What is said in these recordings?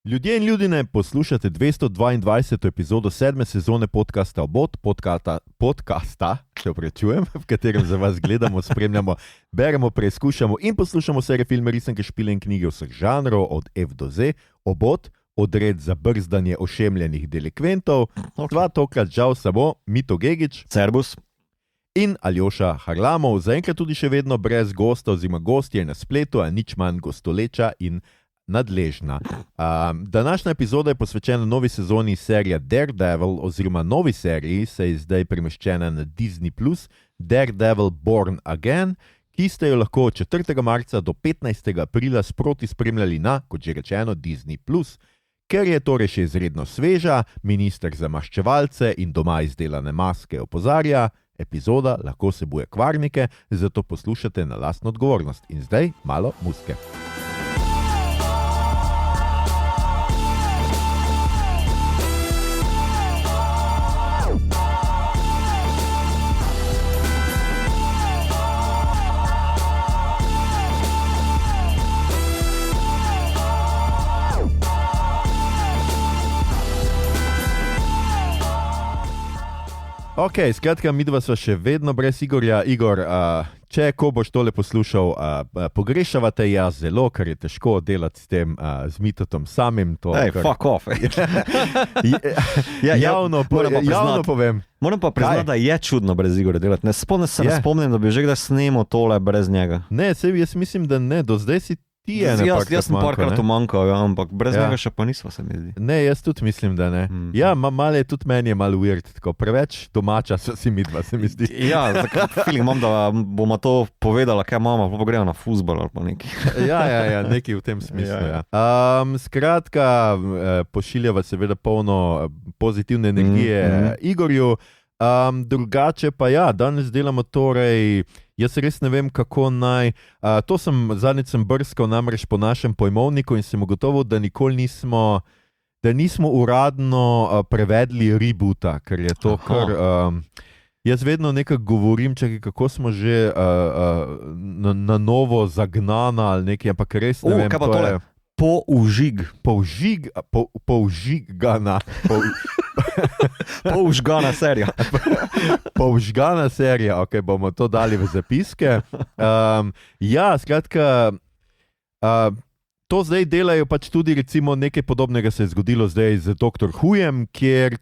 Ljudje in ljudine, poslušate 222. epizodo 7. sezone podcasta Obot, podcasta, v katerem za vas gledamo, spremljamo, beremo, preizkušamo in poslušamo serije filme, risanke, špile in knjige vseh žanrov, od F do Z. Obot, odred za brzdanje ošemljenih delikventov, dva tokrat žal samo Mito Gegić, Servus. In Aljoša Harlamov, zaenkrat tudi še vedno brez gosta oziroma gostje na spletu, a nič manj gostoleča in nadležna. Današnja epizoda je posvečena novi sezoni serije Daredevil, oziroma novi seriji se je zdaj premeščena na Disney+, Daredevil Born Again, ki ste jo lahko od 4. marca do 15. aprila sproti spremljali na, kot že rečeno, Disney+. Ker je torej še izredno sveža, minister za maščevalce in doma izdelane maske opozarja, epizoda lahko vsebuje kvarnike, zato poslušate na lastno odgovornost. In zdaj malo muzike. Ok, skratka, midva sva še vedno brez Igorja. Igor, ko boš tole poslušal, pogrešava te jaz zelo, ker je težko delati s tem, z Mitotom samim. Fuck off. Javno povem. Moram pa priznati, da je čudno brez Igorja delati. Ne spomnim, da bi že kdaj snemal tole brez njega. Ne, jaz mislim, da ne. Do zdaj si ti ene Jaz sem parkrat umanjkal, ampak brez njega še pa nisva, se mi zdi. Ne, jaz tudi mislim, da ne. Ja, malo je tudi meni je malo weird, tako preveč domača si midva, se mi zdi. Ja, tako feeling imam, da bomo to povedala, kaj mama, pa gremo na fuzbol ali pa nekaj. Ja, nekaj v tem smislu, ja. Skratka, pošiljava seveda polno pozitivne energije Igorju. Drugače pa ja, danes delamo torej, jaz res ne vem, kako naj, zadnjič sem brskal namreč po našem pojmovniku in sem ugotovil, da nikoli nismo uradno prevedli reboota, ker je to kar, jaz vedno nekako govorim, kako smo že na novo zagnana ali nekaj, ampak res ne vem, kaj pa tole? Použigana. Použgana serija. Použgana serija, ok, bomo to dali v zapiske. Ja, skratka, to zdaj delajo pač tudi, recimo nekaj podobnega se je zgodilo zdaj z Dr. Whojem, ker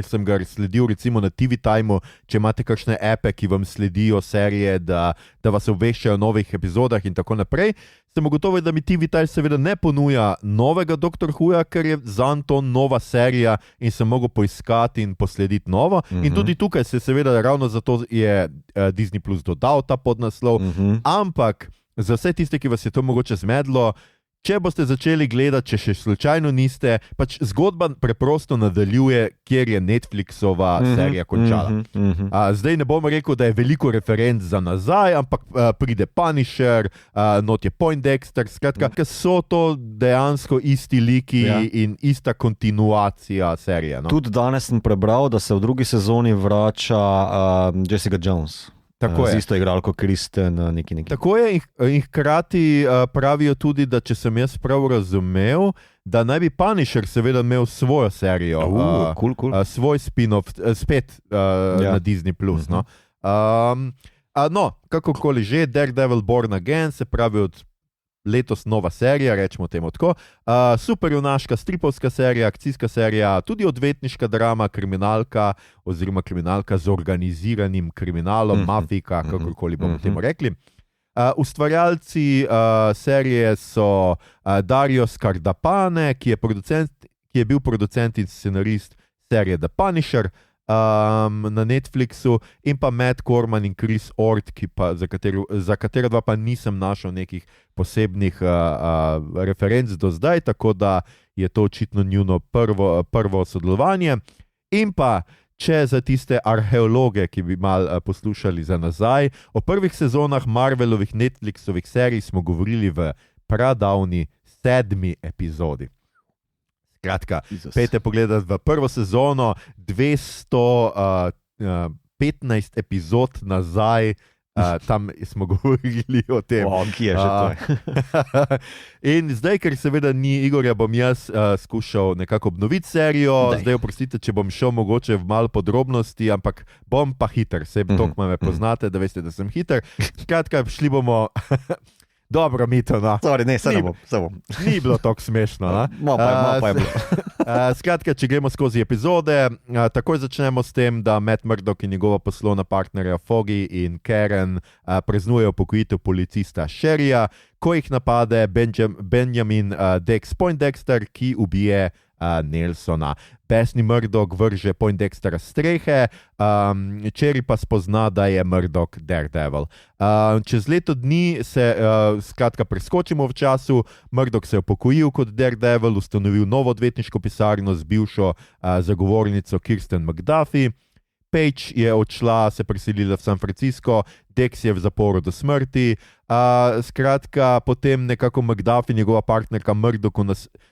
sem ga sledil recimo na TV Timeu, če imate kakšne appe, ki vam sledijo serije, da vas obveščajo o novih epizodah in tako naprej, sem ugotovil, da mi TV Time seveda ne ponuja novega Dr. Whoja, ker je zanj to nova serija in sem mogel poiskati in poslediti novo. In tudi tukaj se seveda ravno zato je Disney Plus dodal ta podnaslov, ampak za vse tiste, ki vas je to mogoče zmedlo, če boste začeli gledati, če še slučajno niste, pač zgodba preprosto nadaljuje, kjer je Netflixova serija končala. Zdaj ne bom rekel, da je veliko referenc za nazaj, ampak pride Punisher, not je Poindexter, skratka, so to dejansko isti liki in ista kontinuacija serije. No? Tudi danes sem prebral, da se v drugi sezoni vrača Jessica Jones. Tako je. Z isto igralko Kristen, neki. Tako je in hkrati pravijo tudi, da če sem jaz prav razumel, da naj bi Punisher seveda imel svojo serijo, cool. Svoj spin-off, spet na Disney+. No, kakorkoli že, Daredevil Born Again, se pravi od letos nova serija, rečemo temu tako, superjunaška stripovska serija, akcijska serija, tudi odvetniška drama, kriminalka oziroma kriminalka z organiziranim kriminalom, mafika, kakorkoli bomo temu rekli. Ustvarjalci serije so Dario Scardapane, ki je bil producent in scenarist serije The Punisher na Netflixu, in pa Matt Corman in Chris Ord, za katera dva pa nisem našel nekih posebnih referenc do zdaj, tako da je to očitno njuno prvo sodelovanje. In pa, če za tiste arheologe, ki bi malo poslušali za nazaj, o prvih sezonah Marvelovih Netflixovih serij smo govorili v pradavni 7. epizodi. Skratka, pejte pogledati v prvo sezono, 215 epizod nazaj, Tam smo govorili o tem. Kje je že to? In zdaj, ker seveda ni Igorja, bom jaz skušal nekako obnoviti serijo. Zdaj, oprostite, če bom šel mogoče v malo podrobnosti, ampak bom pa hiter. Toliko me poznate, da veste, da sem hiter. Skratka, šli bomo... Dobro, Mito, no. Sorry, ne, se bom. Ni bilo tako smešno, no? Malo pa je bilo. Skratka, če gremo skozi epizode, takoj začnemo s tem, da Matt Murdock in njegova poslovna partnerja Foggy in Karen praznujejo pokojitev policista Sherryja, ko jih napade Benjamin Dex Poindexter, ki ubije Nelsona. Besni Murdock vrže Poindextera s strehe, Cherry pa spozna, da je Murdock Daredevil. Čez leto dni se skratka preskočimo v času. Murdock se je upokojil kot Daredevil, ustanovil novo odvetniško pisarno z bivšo zagovornico Kirsten McDuffie. Paige je odšla, se preselila v San Francisco, Dex je v zaporu do smrti. Skratka, potem nekako McDuffie, njegova partnerka Murdocku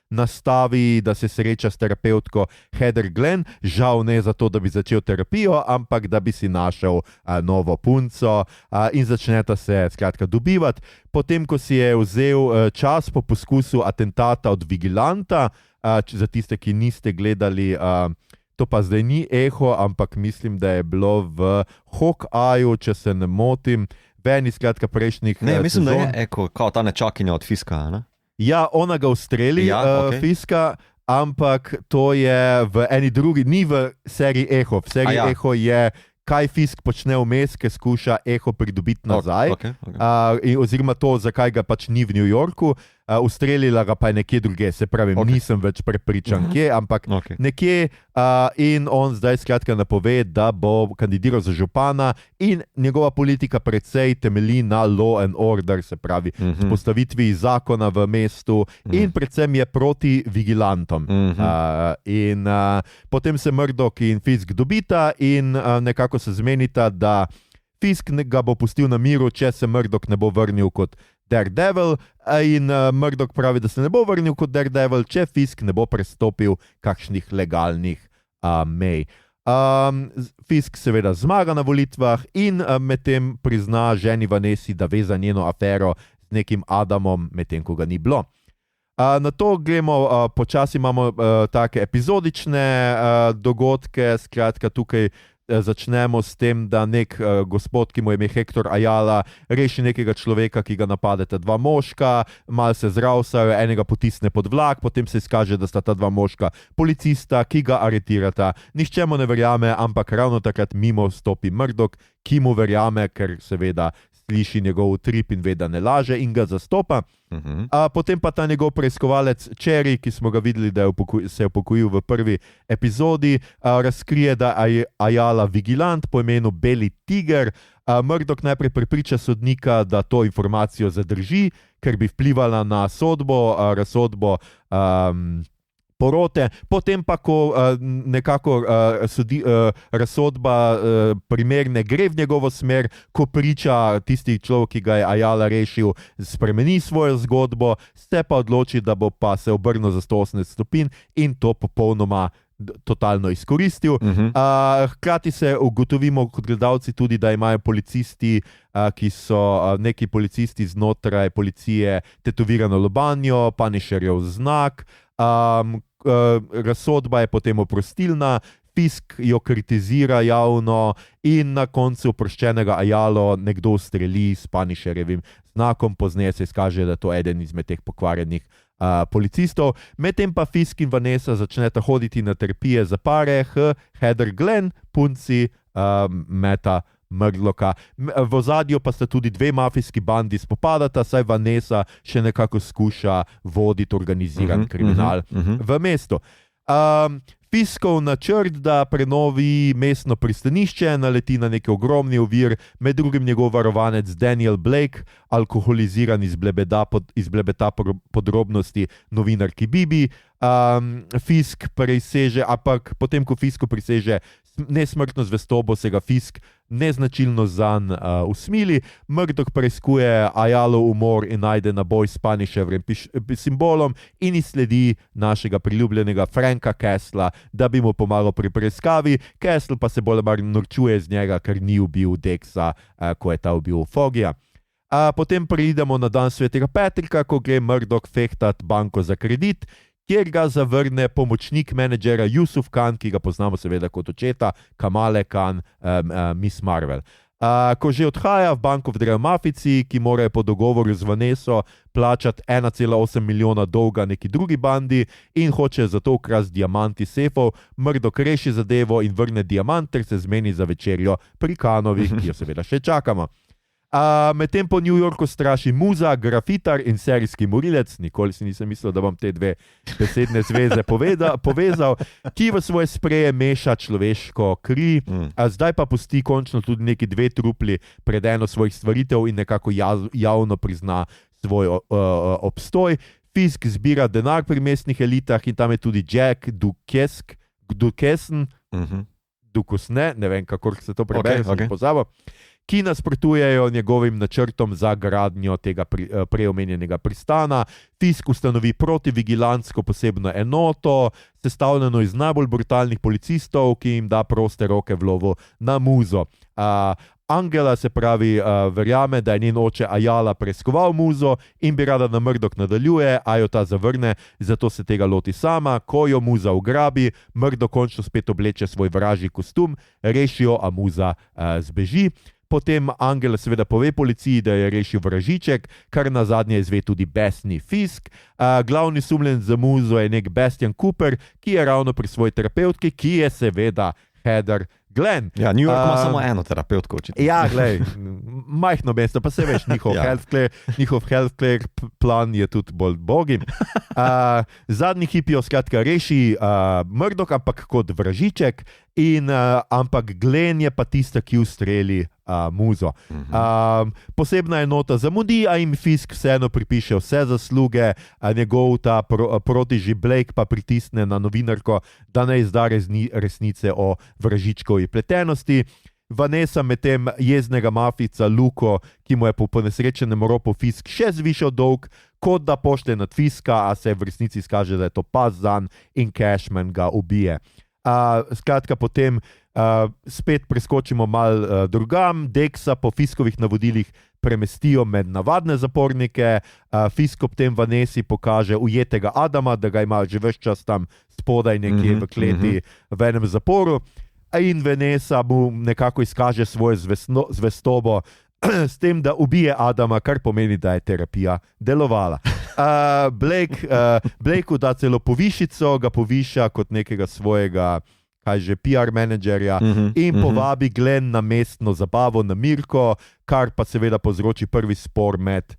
nastavi, da se sreča s terapevtko Heather Glenn, žal ne zato, da bi začel terapijo, ampak da bi si našel novo punco in začneta se skratka dobivati. Potem, ko si je vzel čas po poskusu atentata od Vigilanta, za tiste, ki niste gledali, to pa zdaj ni Eho, ampak mislim, da je bilo v Hawkeye, če se ne motim, v eni skratka prejšnjih Ne, mislim, sezon. da je Eko, kao ta nečakinja od Fiska, ne? Ja, ona ga ustreli, okay. Fiska, ampak to je v eni drugi, ni v seriji Eho. V seriji Eho je, kaj Fisk počne vmes, ki skuša Eho pridobiti nazaj. Okay. Oziroma to, zakaj ga pač ni v New Yorku. Ustrelila ga pa je nekje druge, se pravi, nisem več prepričan, kje, ampak nekje. In on zdaj skratka napove, da bo kandidiral za župana in njegova politika precej temelji na law and order, se pravi, vzpostavitvi zakona v mestu in predvsem je proti vigilantom. Potem se Murdock in Fisk dobita in nekako se zmenita, da Fisk ga bo pustil na miru, če se Murdock ne bo vrnil kot Daredevil, in Murdock pravi, da se ne bo vrnil kot Daredevil, če Fisk ne bo prestopil kakšnih legalnih mej. Fisk seveda zmaga na volitvah in medtem prizna ženi Vanesi, da ve za njeno afero z nekim Adamom, medtem ko ga ni bilo. Na to gremo, počasi imamo take epizodične dogodke, skratka tukaj začnemo s tem, da nek gospod, ki mu je ime Hector Ayala, reši nekega človeka, ki ga napadeta dva moška, malo se zravsajo, enega potisne pod vlak, potem se izkaže, da sta ta dva moška policista, ki ga aretirata. Nihče mu ne verjame, ampak ravno takrat mimo stopi Murdock, ki mu verjame, ker seveda sliši njegov utrip in ve, da ne laže in ga zastopa. Potem pa ta njegov preiskovalec Cherry, ki smo ga videli, da se je upokojil v prvi epizodi, razkrije, da je Ayala vigilant po imenu Beli Tiger. Murdock najprej prepriča sodnika, da to informacijo zadrži, ker bi vplivala na razsodbo porote. Potem pa, ko nekako razsodba primer ne gre v njegovo smer, ko priča tisti človek, ki ga je Ayala rešil, spremeni svojo zgodbo, se pa odloči, da bo pa se obrnil za 180 stopinj in to popolnoma totalno izkoristil. Hkrati se ugotovimo kot gledalci tudi, da imajo policisti, ki so neki policisti znotraj policije, tetovirano lobanjo, Punisherjev znak. Razsodba je potem oprostilna, Fisk jo kritizira javno in na koncu oproščenega Ayalo nekdo ustreli s Punisherjevim znakom, pozneje se izkaže, da je to eden izmed teh pokvarjenih policistov. Medtem pa Fisk in Vanessa začneta hoditi na terapije za pare, Heather Glenn, punci Matta Murdocka. V ozadju pa sta tudi dve mafijski bandi spopadata, saj Vanessa še nekako skuša voditi organiziran kriminal v mestu. Fiskov načrt, da prenovi mestno pristanišče, naleti na neki ogromni ovir, med drugim njegov varovanec Daniel Blake, alkoholiziran izblebeta podrobnosti novinarki Bibi. Fisk preseže, ampak potem, ko Fisku preseže nesmrtno zvestobo se ga Fisk neznačilno zanj usmili. Murdoch preiskuje Ayalo umor in najde naboj s Punisherjevim simbolom in izsledi našega priljubljenega Franka Castla, da bi mu pomagal pri preiskavi. Castle pa se bolj norčuje z njega, ker ni ubil Dexa, ko je ta ubil Fogija. Potem pridemo na dan svetega Patrika, ko gre Murdoch fehtat banko za kredit, kjer ga zavrne pomočnik menedžera Yusuf Khan, ki ga poznamo seveda kot očeta Kamale Khan, Miss Marvel. Ko že odhaja, v banko vdrejo mafici, ki morajo po dogovoru z Vanesso plačati 1,8 milijona dolga neki drugi bandi in hoče zato ukrasti diamant iz sefov. Murdoch reši zadevo in vrne diamant ter se zmeni za večerjo pri Khanovih, ki jo seveda še čakamo. Medtem po New Yorku straši muza, grafitar in serijski morilec, nikoli si nisem mislil, da bom te dve besedne zveze povezal, ki v svoje spreje meša človeško kri, zdaj pa pusti končno tudi neki 2 trupli pred eno svojih stvaritev in nekako javno prizna svoj obstoj. Fisk zbira denar pri mestnih elitah in tam je tudi Jack Duquesne, ne vem, kako se to prebere, sem pozabil, ki nasprotujejo njegovim načrtom za gradnjo tega preomenjenega pristana. Fisk ustanovi protivigilantsko posebno enoto, sestavljeno iz najbolj brutalnih policistov, ki jim da proste roke v lovu na muzo. Angela, se pravi, verjame, da je njen oče Ayala preiskoval muzo in bi rada, da Murdoch nadaljuje, a jo ta zavrne, zato se tega loti sama. Ko jo muza ugrabi, Murdoch končno spet obleče svoj vražji kostum, rešijo, a muza zbeži. Potem Angela seveda pove policiji, da je rešil vražiček, kar na zadnje izve tudi besni Fisk. Glavni sumljen za muzo je nek Bastian Cooper, ki je ravno pri svoji terapevtki, ki je seveda Heather Glenn. Ja, New York ima samo eno terapevtko, očitno. Ja, glej, majhno mesto, pa se veš, njihov healthcare plan je tudi bolj bogi. Zadnji hipijo skratka reši Murdoch, ampak kot vražiček, ampak Glenn je pa tista, ki ustreli muzo. Posebna enota zamudi, a jim Fisk vseeno pripiše vse zasluge, njegov ta protiži Blake pa pritisne na novinarko, da ne izda resnice o vražičkovi pletenosti. Vanessa medtem jeznega mafica Luko, ki mu je po ponesrečenem ropu Fisk še zvišal dolg, kot da pošlje nad Fiska, a se v resnici izkaže, da je to pas zanj in Cashman ga ubije. Skratka, potem spet preskočimo mal drugam. Dexa po Fiskovih navodilih premestijo med navadne zapornike. Fisk ob tem Vanessi pokaže ujetega Adama, da ga ima že ves čas tam spodaj nekje v kleti v enem zaporu. In Vanessa mu nekako izkaže svojo zvestobo s tem, da ubije Adama, kar pomeni, da je terapija delovala. Blakeu da celo povišico, ga poviša kot nekega svojega PR menedžerja in povabi Glenn na mestno zabavo na Mirko, kar pa seveda povzroči prvi spor med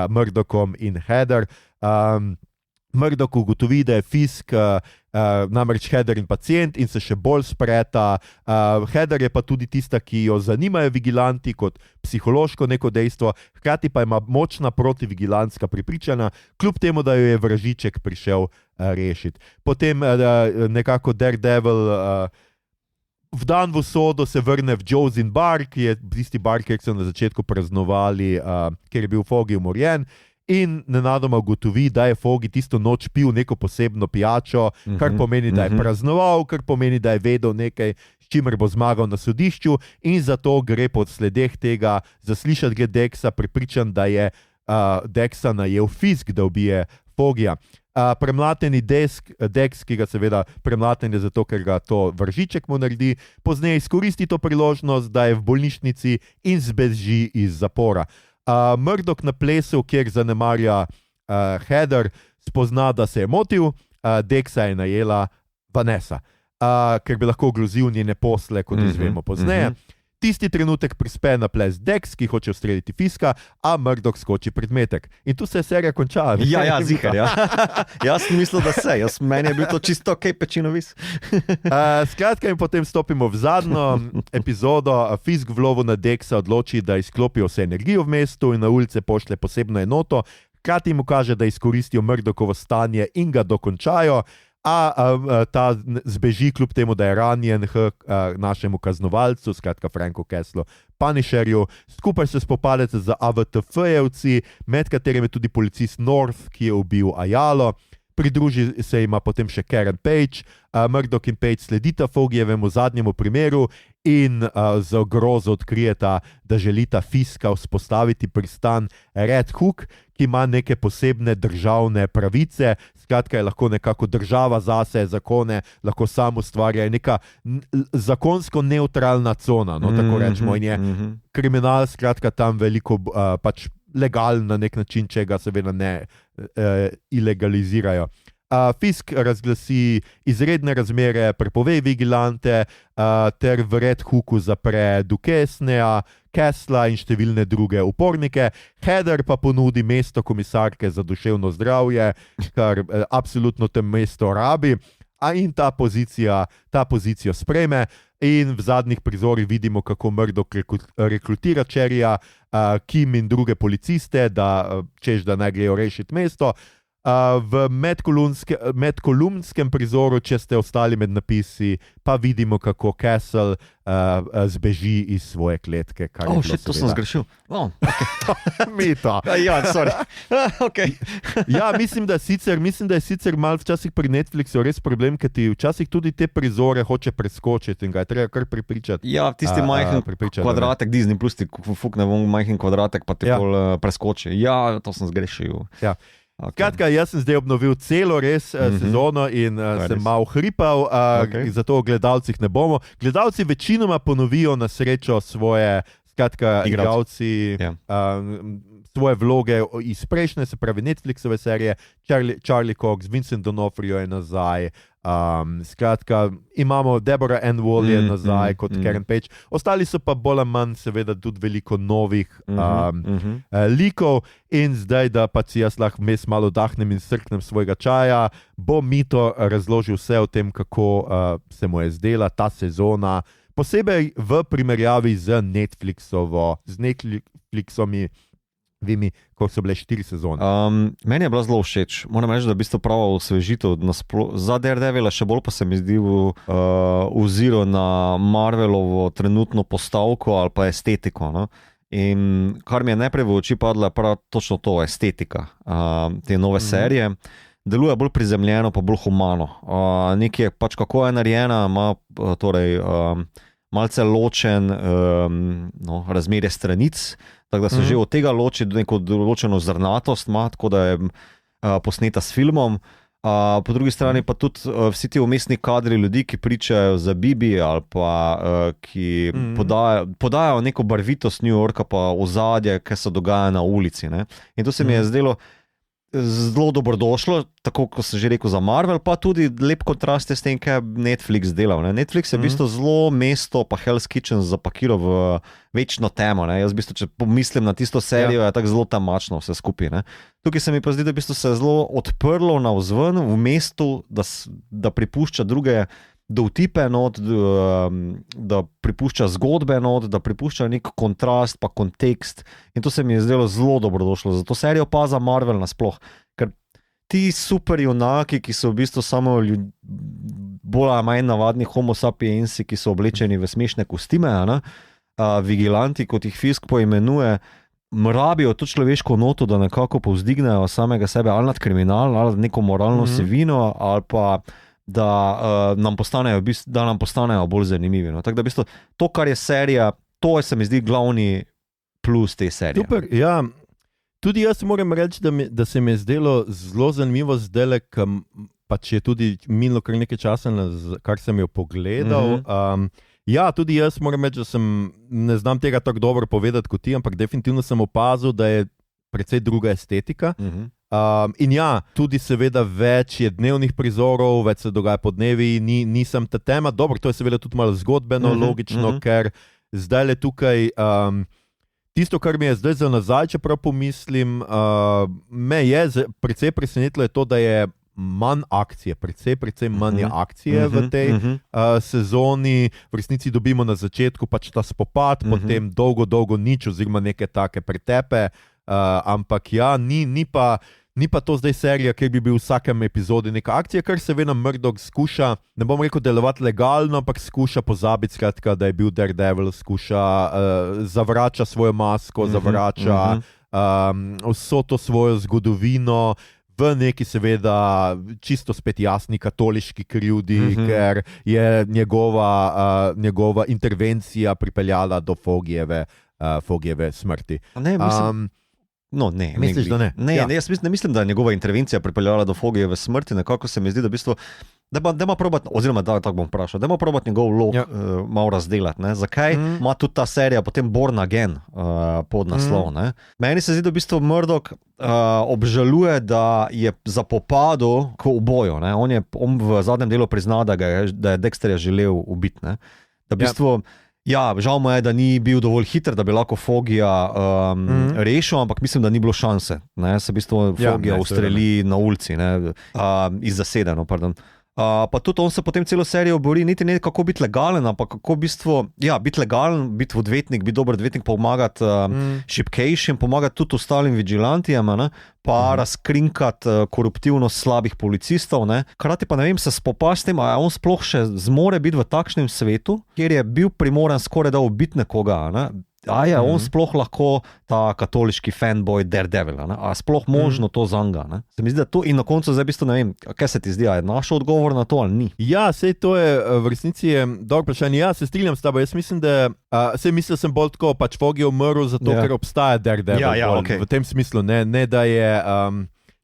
Murdochom in Heather. Murdoch ugotovi, da je Fisk namreč Heather in pacient in se še bolj spreta. Heather je pa tudi tista, ki jo zanimajo vigilanti kot psihološko neko dejstvo, hkrati pa ima močna protivigilantska prepričanja, kljub temu, da jo je vražiček prišel rešiti. Potem nekako Daredevil vdan v usodo se vrne v Josin bar, ki je tisti bar, kjer so na začetku praznovali, kjer je bil Foggy umorjen. In nenadoma ugotovi, da je Foggy tisto noč pil neko posebno pijačo, kar pomeni, da je praznoval, kar pomeni, da je vedel nekaj, s čimer bo zmagal na sodišču, in zato gre po sledeh tega zaslišati ga Dexa, prepričan, da je Dexa najel Fisk, da ubije Foggyja. Premlateni Dex, ki ga seveda premlaten je zato, ker ga to vržiček mu naredi, pozneje izkoristi to priložnost, da je v bolnišnici in zbeži iz zapora. Murdoch na plesu, kjer zanemarja Heather, spozna, da se je motil, Dexa je najela Vanessa, ker bi lahko grozil njene posle, kot izvemo pozneje. Tisti trenutek prispe na ples Dex, ki hoče ustreliti Fiska, a Murdoch skoči predmetek. In tu se je serija končala. Ja, zihar, ja. Jaz sem mislil, da se. Meni je bil to čisto ok, pečinovis. Skratka, in potem stopimo v zadnjo epizodo. Fisk v lovu na Dexa odloči, da izklopijo vse energijo v mestu in na ulice pošlje posebno enoto. Hkrati mu kaže, da izkoristijo Murdochovo stanje in ga dokončajo. ta zbeži, kljub temu, da je ranjen našemu kaznovalcu, skratka Franku Kesslu, Punisherju. Skupaj se spopadete z AVTF-jevci, med katerimi je tudi policist North, ki je ubil Ayalo. Pridruži se ima potem še Karen Page. Murdoch in Page sledita Fogijevemu zadnjemu primeru in z grozo odkrijeta, da želita Fiska vzpostaviti pristan Red Hook, ki ima neke posebne državne pravice. Skratka, je lahko nekako država zase, zakone lahko sam ustvarja, neka zakonsko neutralna cona, no, tako rečemo. In je kriminal, skratka, tam veliko pač legalen na nek način, če ga seveda ne ilegalizirajo. Fisk razglasi izredne razmere, prepove vigilante ter v Red Hooku zapre Duquesneja, Kessla in številne druge upornike. Heather pa ponudi mesto komisarke za duševno zdravje, kar absolutno tem mesto rabi. In ta pozicijo sprejme. In v zadnjih prizorih vidimo, kako Murdoch rekrutira Cherryja, Kim in druge policiste, češ da naj grejo rešiti mesto. V medkolumnskem prizoru, če ste ostali med napisi, pa vidimo, kako Castle zbeži iz svoje kletke. To sem zgrešil. Meta. Ja, sorry. Okay. Ja, mislim, da je sicer malo včasih pri Netflixu res problem, ker ti včasih tudi te prizore hoče preskočiti in ga je treba kar prepričati. Ja, tisti majhen kvadratek Disney Plus, ti fukne majhen kvadratek, pa ti pol preskoči. Ja, to sem zgrešil. Ja. Kratka, jaz sem zdaj obnovil celo sezono in sem malo hripal, zato o gledalcih ne bomo. Gledalci večinoma ponovijo na srečo svoje, igralci, svoje vloge iz prejšnje, se pravi Netflixove serije. Charlie Cox, Vincent D'Onofrio je nazaj. Skratka, imamo Deborah Ann Woll je nazaj kot Karen Page. Ostali so pa bolj ali manj seveda tudi veliko novih likov in zdaj, da pa si jaz lahko vmes malo dahnem in srknem svojega čaja, bo Mito razložil vse o tem, kako se mu je zdela ta sezona, posebej v primerjavi z Netflixomi, ko so bile 4 sezone. Meni je bila zelo všeč. Moram reči, da je v bistvu prava osvežitev za Daredevila, še bolj pa se mi zdi oziro na Marvelovo trenutno postavko ali pa estetiko. No? In kar mi je najprej v oči padla, prav točno to, estetika te nove serije. Deluje bolj prizemljeno, pa bolj humano. Nekje pač kako je narejena, ima torej malce ločen razmerje stranic, tako da se že od tega loči neko določeno zrnatost, tako da je posneta s filmom. Po drugi strani pa tudi vsi ti umestni kadri ljudi, ki pričajo za Bibi ali pa ki podajajo neko barvitost New Yorka pa ozadje, ki se dogaja na ulici. Ne? In to se mi je zdelo zelo dobrodošlo, tako kot sem že rekel za Marvel, pa tudi lep kontrast s tem, kaj je Netflix delal. Ne? Netflix je v bistvu zelo mesto, pa Hell's Kitchen zapakiral v večno temo. Ne? Jaz v bistvu, če pomislim na tisto serijo, je tako zelo temačno vse skupaj. Ne? Tukaj se mi pa zdi, da v bistvu se je zelo odprlo navzven v mestu, da pripušča druge dovtipe not, da pripušča zgodbe not, da pripušča nek kontrast pa kontekst in to se mi je zdelo zelo dobrodošlo. Zato serijo pa za Marvel nasploh, ker ti super junaki, ki so v bistvu samo bolj ali manj navadni homo sapiensi, ki so oblečeni v smešne kostime, vigilanti, kot jih Fisk poimenuje, rabijo to človeško noto, da nekako povzdignejo samega sebe ali nad kriminal, ali neko moralno vsebino, ali pa da nam postanejo bolj zanimivi. No? Tako da v bistvu to, kar je serija, to je, se mi zdi, glavni plus te serije. Super, ja. Tudi jaz moram reči, da se mi je zdelo zelo zanimivo zdajle, pač je tudi minilo kar nekaj časa, kar sem jo pogledal. Ja, tudi jaz moram reči, da ne znam tega tako dobro povedati kot ti, ampak definitivno sem opazil, da je precej druga estetika. In ja, tudi seveda več je dnevnih prizorov, več se dogaja po dnevi, nisem ta tema. Dobro, to je seveda tudi malo zgodbeno, logično, ker zdaj le tukaj, tisto, kar mi je zdaj za nazaj, čeprav pomislim, me je precej presenetilo je to, da je manj akcije, precej manj akcije v tej sezoni. V resnici dobimo na začetku pač ta spopad, potem dolgo nič oziroma neke take pretepe. Ampak ja, ni pa Ni pa to zdaj serija, kjer bi bil v vsakem epizodi neka akcija, kar seveda Murdoch skuša, ne bom rekel delovati legalno, ampak skuša pozabiti, skratka, da je bil Daredevil, skuša zavrača svojo masko, zavrača vso to svojo zgodovino v neki seveda čisto spet jasni katoliški krivdi, ker je njegova intervencija pripeljala do Fogijeve smrti. Ne, mislim... Ne, misliš, da ne? Ne, jaz mislim, da je njegova intervencija pripeljala do Fogijeve smrti, nekako se mi zdi, da v bistvu, da ima probati, oziroma tako bom vprašal, da ima probati njegov vlog malo razdelati. Ne? Zakaj ima tudi ta serija potem Born Again pod naslov? Meni se zdi, da v bistvu Murdoch obžaluje, da je zapopadel k uboju. On v zadnjem delu prizna, da je Dexterja želel ubiti. Da v bistvu... Ja, žal mu je, da ni bil dovolj hiter, da bi lahko Fogija rešil, ampak mislim, da ni bilo šanse. Se v bistvu Fogija ustreli na ulici, iz zasedeno, pardon. Pa tudi on se potem celo serijo bori, niti ne kako biti legalen, ampak kako v bistvu, biti legalen, biti odvetnik, biti dober odvetnik, pomagati šibkejšim, pomagati tudi ostalim vigilantijem, pa razkrinkati koruptivnost slabih policistov. Hkrati pa ne vem, se spopasti s tem, a on sploh še zmore biti v takšnem svetu, kjer je bil primoran skoraj da ubiti nekoga. On sploh lahko ta katoliški fanboy Daredevil, a sploh možno to zanga. Se mi zdi, da to in na koncu zdaj v bistvu ne vem, kaj se ti zdi, a je našel odgovor na to ali ni? Ja, sej to je v resnici dobro vprašanje. Ja, se strinjam s tabo. Jaz mislim, da mislil sem bolj tako, pač Foggy je umrl zato, ker obstaja Daredevil. Okay. V tem smislu, ne da je...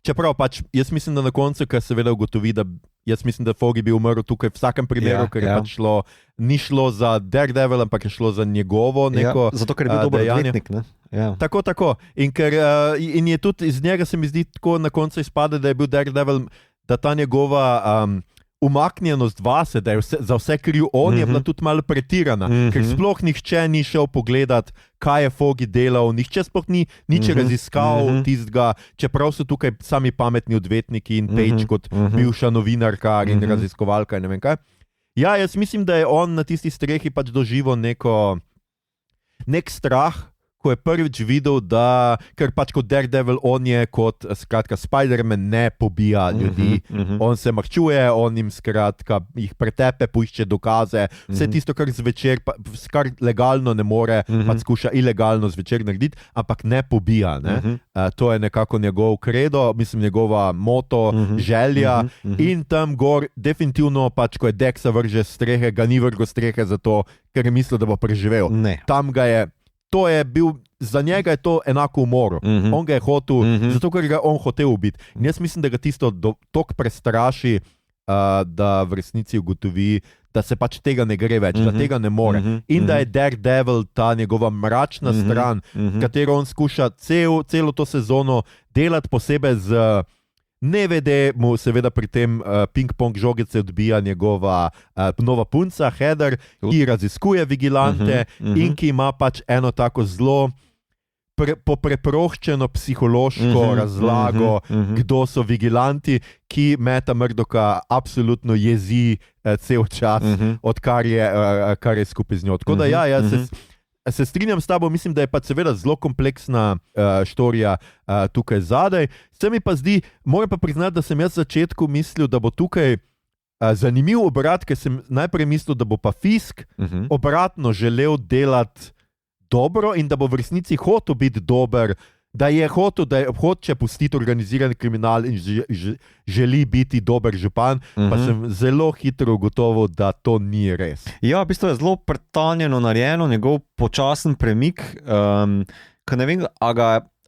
Čeprav pač, jaz mislim, da na koncu, ker seveda ugotovi, da jaz mislim, da Foggy bi umrl tukaj v vsakem primeru, ker je pač ni šlo za Daredevil, ampak je šlo za njegovo neko zato, ker je bil dober odvetnik, ne? Tako. In je tudi iz njega se mi zdi tako na koncu izpade, da je bil Daredevil, da ta njegova umaknjenost vase, da je za vse kriv on, je bila tudi malo pretirana, ker sploh nihče ni šel pogledat, kaj je Foggy delal, nihče sploh ni nič raziskal tistega, čeprav so tukaj sami pametni odvetniki in Paige kot bivša novinarka in raziskovalka in ne vem kaj. Ja, jaz mislim, da je on na tisti strehi pač doživel nek strah, ko je prvič videl, da, ker pač kot Daredevil on je kot, skratka, Spider-Man ne pobija ljudi, on se maščuje, on jim skratka jih pretepe, pušče dokaze, vse tisto, kar zvečer, kar legalno ne more, pa skuša ilegalno zvečer narediti, ampak ne pobija. To je nekako njegov kredo, mislim njegova moto, želja in tam gor definitivno pač, ko je Dexa vrže strehe, ga ni vrgo strehe zato, ker je mislil, da bo preživel. Tam ga je to je bil, za njega je to enako umoru. On ga je hotel, zato ker ga on hotel ubiti. In jaz mislim, da ga tisto toliko prestraši, da v resnici ugotovi, da se pač tega ne gre več, da tega ne more. In da je Daredevil ta njegova mračna stran, katero on skuša celo to sezono delati posebej z... Ne vede mu seveda pri tem ping-pong žogice odbija njegova nova punca, Heather, ki raziskuje vigilante in ki ima pač eno tako zelo preproščeno psihološko razlago, kdo so vigilanti, ki Meta Murdocha absolutno jezi cel čas, odkar je skupaj z njo. Tako da jaz se strinjam s tabo, mislim, da je pa seveda zelo kompleksna štorija tukaj zadaj. Se mi pa zdi, moram pa priznati, da sem jaz v začetku mislil, da bo tukaj zanimiv obrat, ker sem najprej mislil, da bo pa Fisk obratno želel delati dobro in da bo v resnici hotel biti dober, da je hoče pustiti organiziran kriminal in želi biti dober župan, pa sem zelo hitro ugotovil, da to ni res. Ja, v bistvu je zelo pretanjeno narejeno, njegov počasen premik, ko ne vem,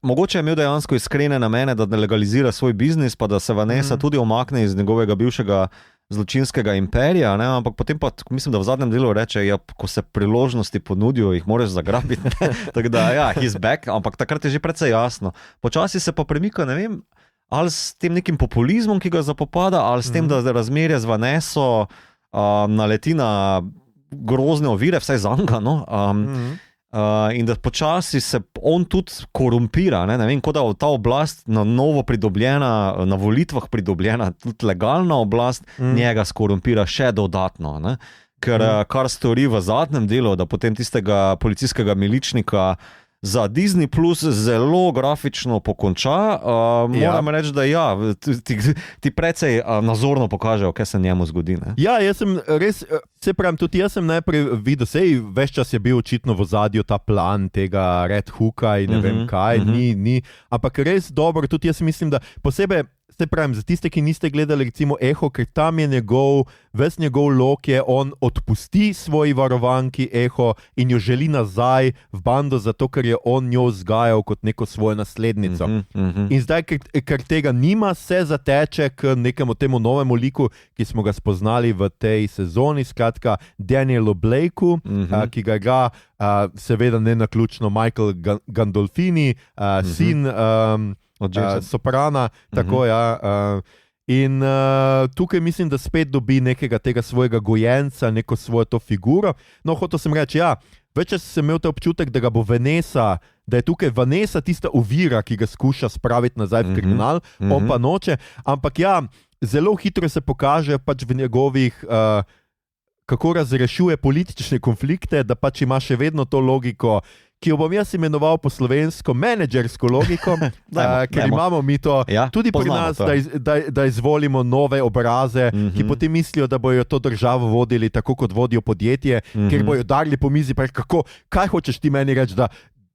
mogoče je imel dejansko iskrene namene, da legalizira svoj biznis, pa da se Vanessa tudi omakne iz njegovega bivšega zločinskega imperija, ampak potem pa mislim, da v zadnjem delu reče, ko se priložnosti ponudijo, jih moraš zagrabiti. Tako da, he's back, ampak takrat je že precej jasno. Počasi se pa premika, ne vem, ali s tem nekim populizmom, ki ga zapopada, ali s tem, da razmerje z Vanesso naleti na grozne ovire, vsaj zanga, in da počasi se on tudi korumpira, ne vem, kot da ta oblast na novo pridobljena, na volitvah pridobljena, tudi legalna oblast, njega skorumpira še dodatno, Ker kar stori v zadnjem delu, da potem tistega policijskega miličnika za Disney Plus zelo grafično pokonča. Moram reči, da ti precej nazorno pokažejo, kaj se njemu zgodi. Ne? Ja, jaz sem res, tudi jaz sem najprej videl, ves čas je bil očitno v zadju ta plan tega Red Hooka in ne vem kaj, ni, ampak res dobro, tudi jaz mislim, da posebej, za tiste, ki niste gledali recimo Eho, ker tam je ves njegov lok je, on odpusti svoji varovanki Eho in jo želi nazaj v bando, zato ker je on njo vzgajal kot neko svojo naslednico. In zdaj, ker tega nima, se zateče k nekemu temu novemu liku, ki smo ga spoznali v tej sezoni, skratka Danielu Blakeu, ki ga igra seveda ne naključno Michael Gandolfini, sin Soprana, tako in tukaj mislim, da spet dobi nekega tega svojega gojenca, neko svojo to figuro. No, hotel sem reči, več sem imel ta občutek, da ga bo Vanessa, da je tukaj Vanessa tista ovira, ki ga skuša spraviti nazaj v kriminal, on pa noče, ampak zelo hitro se pokaže pač v njegovih kako razrešuje politične konflikte, da pač ima še vedno to logiko, ki jo bom jaz imenoval po slovensko menedžersko logiko, ker imamo mi to tudi pri nas, da izvolimo nove obraze, ki potem mislijo, da bojo to državo vodili tako, kot vodijo podjetje, ker bojo darili po mizi, pa kaj hočeš ti meni reči,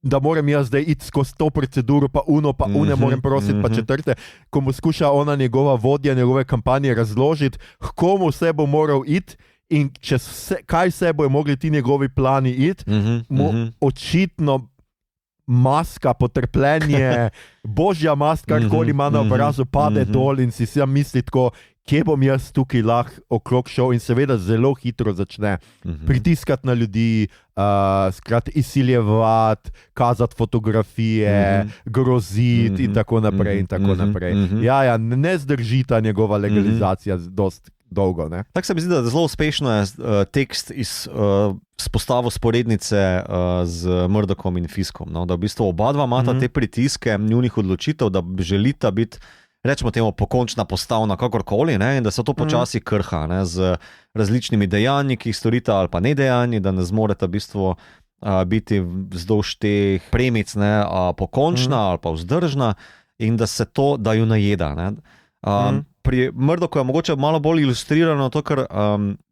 da moram jaz zdaj iti skozi to proceduro, pa une moram prositi, pa četrte, ko mu skuša ona njegova vodja, njegove kampanje razložiti, komu vse bo moral iti, in kaj vse bojo mogli ti njegovi plani iti, očitno maska, potrpljenje, božja maska, karkoli ima na obrazu, pade dol in si sam misli tako, kje bom jaz tukaj lahko okrog šel, in seveda zelo hitro začne pritiskati na ljudi, izsiljevati, kazati fotografije, groziti in tako naprej. Ne zdrži ta njegova legalizacija dosti dolgo. Tako se mi zdi, da zelo uspešno je tekst spostavil sporednice z Murdockom in Fiskom. No? Da v bistvu oba dva imata te pritiske njunih odločitev, da želita biti, rečemo temu, pokončna postavna, kakorkoli, in da se to počasi krha, z različnimi dejanji, ki jih storita ali pa nedejanji, da ne zmoreta v bistvu biti vzdolž teh premic pokončna ali pa vzdržna, in da se to, da jo najeda. Pri Murdocku je mogoče malo bolj ilustrirano to, ker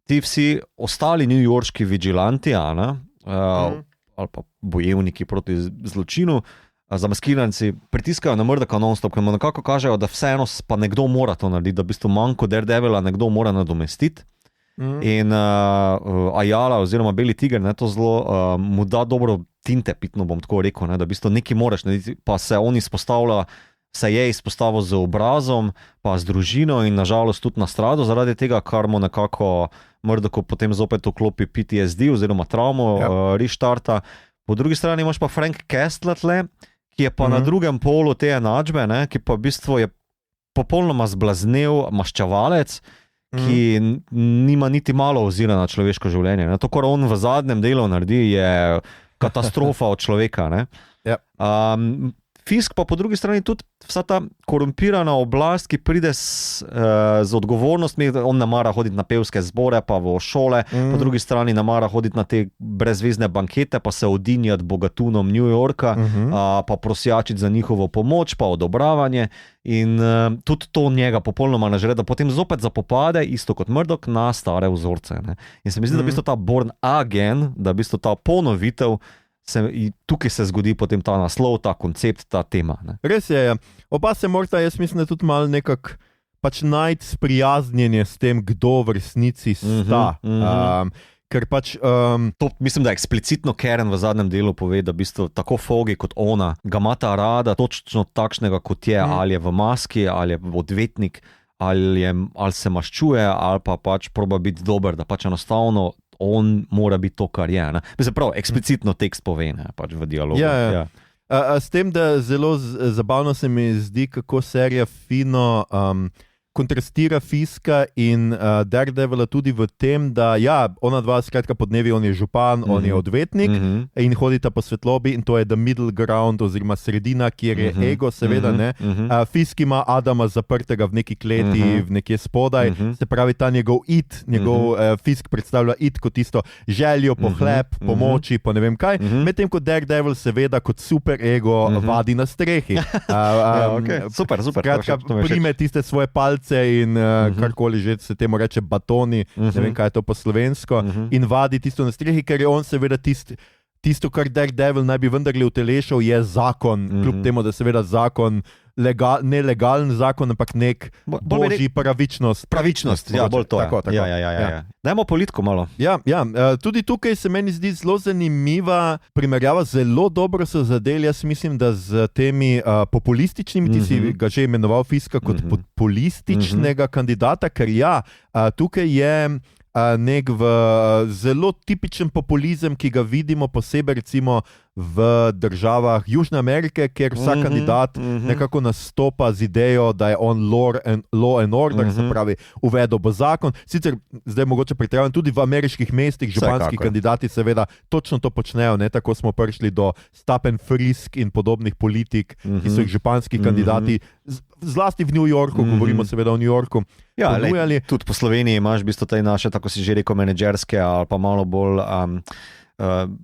ti vsi ostali newyorški vigilanti ali pa bojevniki proti zločinu, zamaskiranci, pritiskajo na Murdocka non-stop, ker mu nekako kažejo, da vseeno pa nekdo mora to narediti, da v bistvu manjko Daredevila nekdo mora nadomestiti. In Ayala oziroma Beli tiger, to zelo mu da dobro tinte, pitno bom tako rekel, da v bistvu nekaj moraš narediti, pa se on se je izpostavil z obrazom, pa z družino in nažalost tudi nastradal zaradi tega, kar mu nekako Murdocku potem zopet vklopi PTSD oziroma travmo reštarta. Po drugi strani imaš pa Frank Castle tle, ki je pa na drugem polu te enačbe, ki pa v bistvu je popolnoma zblaznel maščevalec, ki nima niti malo ozira na človeško življenje. To, kar on v zadnjem delu naredi, je katastrofa od človeka. Fisk pa po drugi strani tudi vsa ta korumpirana oblast, ki pride z odgovornostmi, on ne mara hoditi na pevske zbore, pa v šole, po drugi strani ne mara hoditi na te brezvezne bankete, pa se odinjati bogatunom New Yorka, pa prosjačiti za njihovo pomoč, pa odobravanje, in tudi to njega popolnoma nažre, da potem zopet zapopade, isto kot Murdoch, na stare vzorce. In se mi zdi, da v bistvu ta Born Again, da v bistvu ta ponovitev, tukaj se zgodi potem ta naslov, ta koncept, ta tema. Res je. Oba se morata, jaz mislim, da tudi malo nekako pač najti sprijaznjenje s tem, kdo v resnici sta. Ker pač... To mislim, da eksplicitno Karen v zadnjem delu pove, da v bistvu tako Foggy kot ona ga imata rada, točno takšnega kot je, ali je v maski, ali je odvetnik, ali se maščuje, ali pa pač proba biti dober, da pač enostavno on mora biti to, kar je. Mislim, prav, eksplicitno tekst pove, pač v dialogu. S tem, da zelo zabavno se mi zdi, kako serija fino kontrastira Fiska in Daredevila tudi v tem, da ja, ona dva skratka po dnevi, on je župan, on je odvetnik in hodita po svetlobi in to je the middle ground oziroma sredina, kjer je ego, seveda ne. Fisk ima Adama zaprtega v neki kleti, v nekje spodaj, se pravi ta njegov Fisk predstavlja kot tisto željo po hleb, po moči, po ne vem kaj, medtem ko Daredevil seveda kot super ego vadi na strehi. Super. Skratka, prime tiste svoje palce in karkoli že se temu reče batoni, ne vem kaj je to po slovensko, in vadi tisto na strehi, ker je on seveda tisto, kar Daredevil naj bi vendarle utelešal, je zakon, kljub temu, da seveda zakon ne legalen zakon, ampak nek božji pravičnost. Pravičnost, ja, bolj to. Tako. Ja. Dajmo politiko malo. Ja, tudi tukaj se meni zdi zelo zanimiva primerjava, zelo dobro so zadeli, jaz mislim, da z temi populističnimi, ti si ga že imenoval Fiska kot populističnega kandidata, ker ja, tukaj je nek zelo tipičen populizem, ki ga vidimo posebej recimo v državah Južne Amerike, kjer vsak kandidat nekako nastopa z idejo, da je on law and order, se pravi, uvedel bo zakon. Sicer zdaj mogoče pretiravam, tudi v ameriških mestih županski kandidati seveda točno to počnejo, ne? Tako smo prišli do stop and frisk in podobnih politik, ki so jih županski kandidati, zlasti v New Yorku, govorimo seveda o New Yorku, ponujali. Tudi po Sloveniji imaš v bistvu te naše, tako si že rekel, menedžerske ali pa malo bolj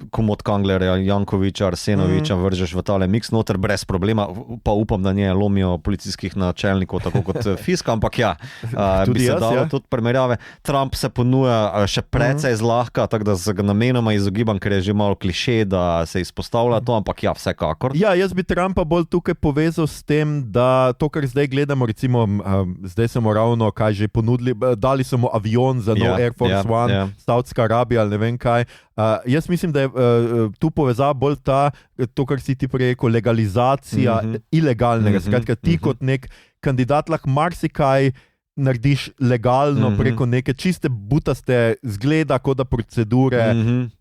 Komod Kanglerja, Jankoviča, Arsenoviča vržeš v tale mix noter brez problema, pa upam, da ne lomijo policijskih načelnikov tako kot Fiska, ampak ja, bi se dalo tudi primerjave. Trump se ponuja še precej zlahka, tako da se ga namenoma izogibam, ker je že malo kliše, da se izpostavlja to, ampak ja, vsekakor. Ja, jaz bi Trumpa bolj tukaj povezal s tem, da to, kar zdaj gledamo, recimo, zdaj so mu ravno, kaj že ponudili, dali so mu avion za nov Air Force One, Saudska Arabija ali ne vem kaj. Jaz mislim, da je tu povezava bolj to, kar si ti prej rekel, legalizacija ilegalnega. Skratka, ti kot nek kandidat lahko marsikaj narediš legalno preko neke čiste butaste zgleda, kot da procedure,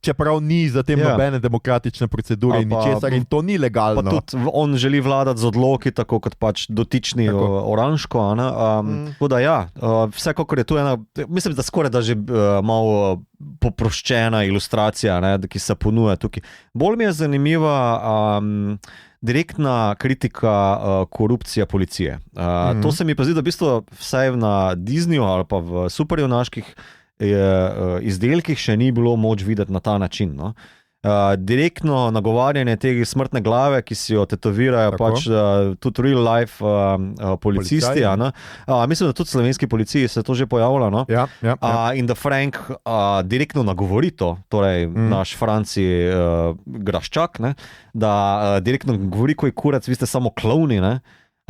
čeprav ni za tem nobene demokratične procedure in ničesar in to ni legalno. Pa tudi on želi vladati z odloki, tako kot pač dotični Oranžko. Tako da ja, vsekakor je tu ena, mislim, da skoraj da že malo poproščena ilustracija, ki se ponuja tukaj. Bolj mi je zanimiva direktna kritika korupcija policije. To se mi pa zdi, da v bistvu vsaj na Disneyju ali pa v superjunaških izdelkih še ni bilo moč videti na ta način. No? Direktno nagovarjanje tega smrtne glave, ki si jo tetovirajo pač tudi real life policisti. Mislim, da tudi slovenski policiji se to že pojavlja. No? Ja. In da Frank direktno nagovori to, torej naš Franci Graščak, ne? Da direktno govori, ko je kurac, vi ste samo klovni, ne?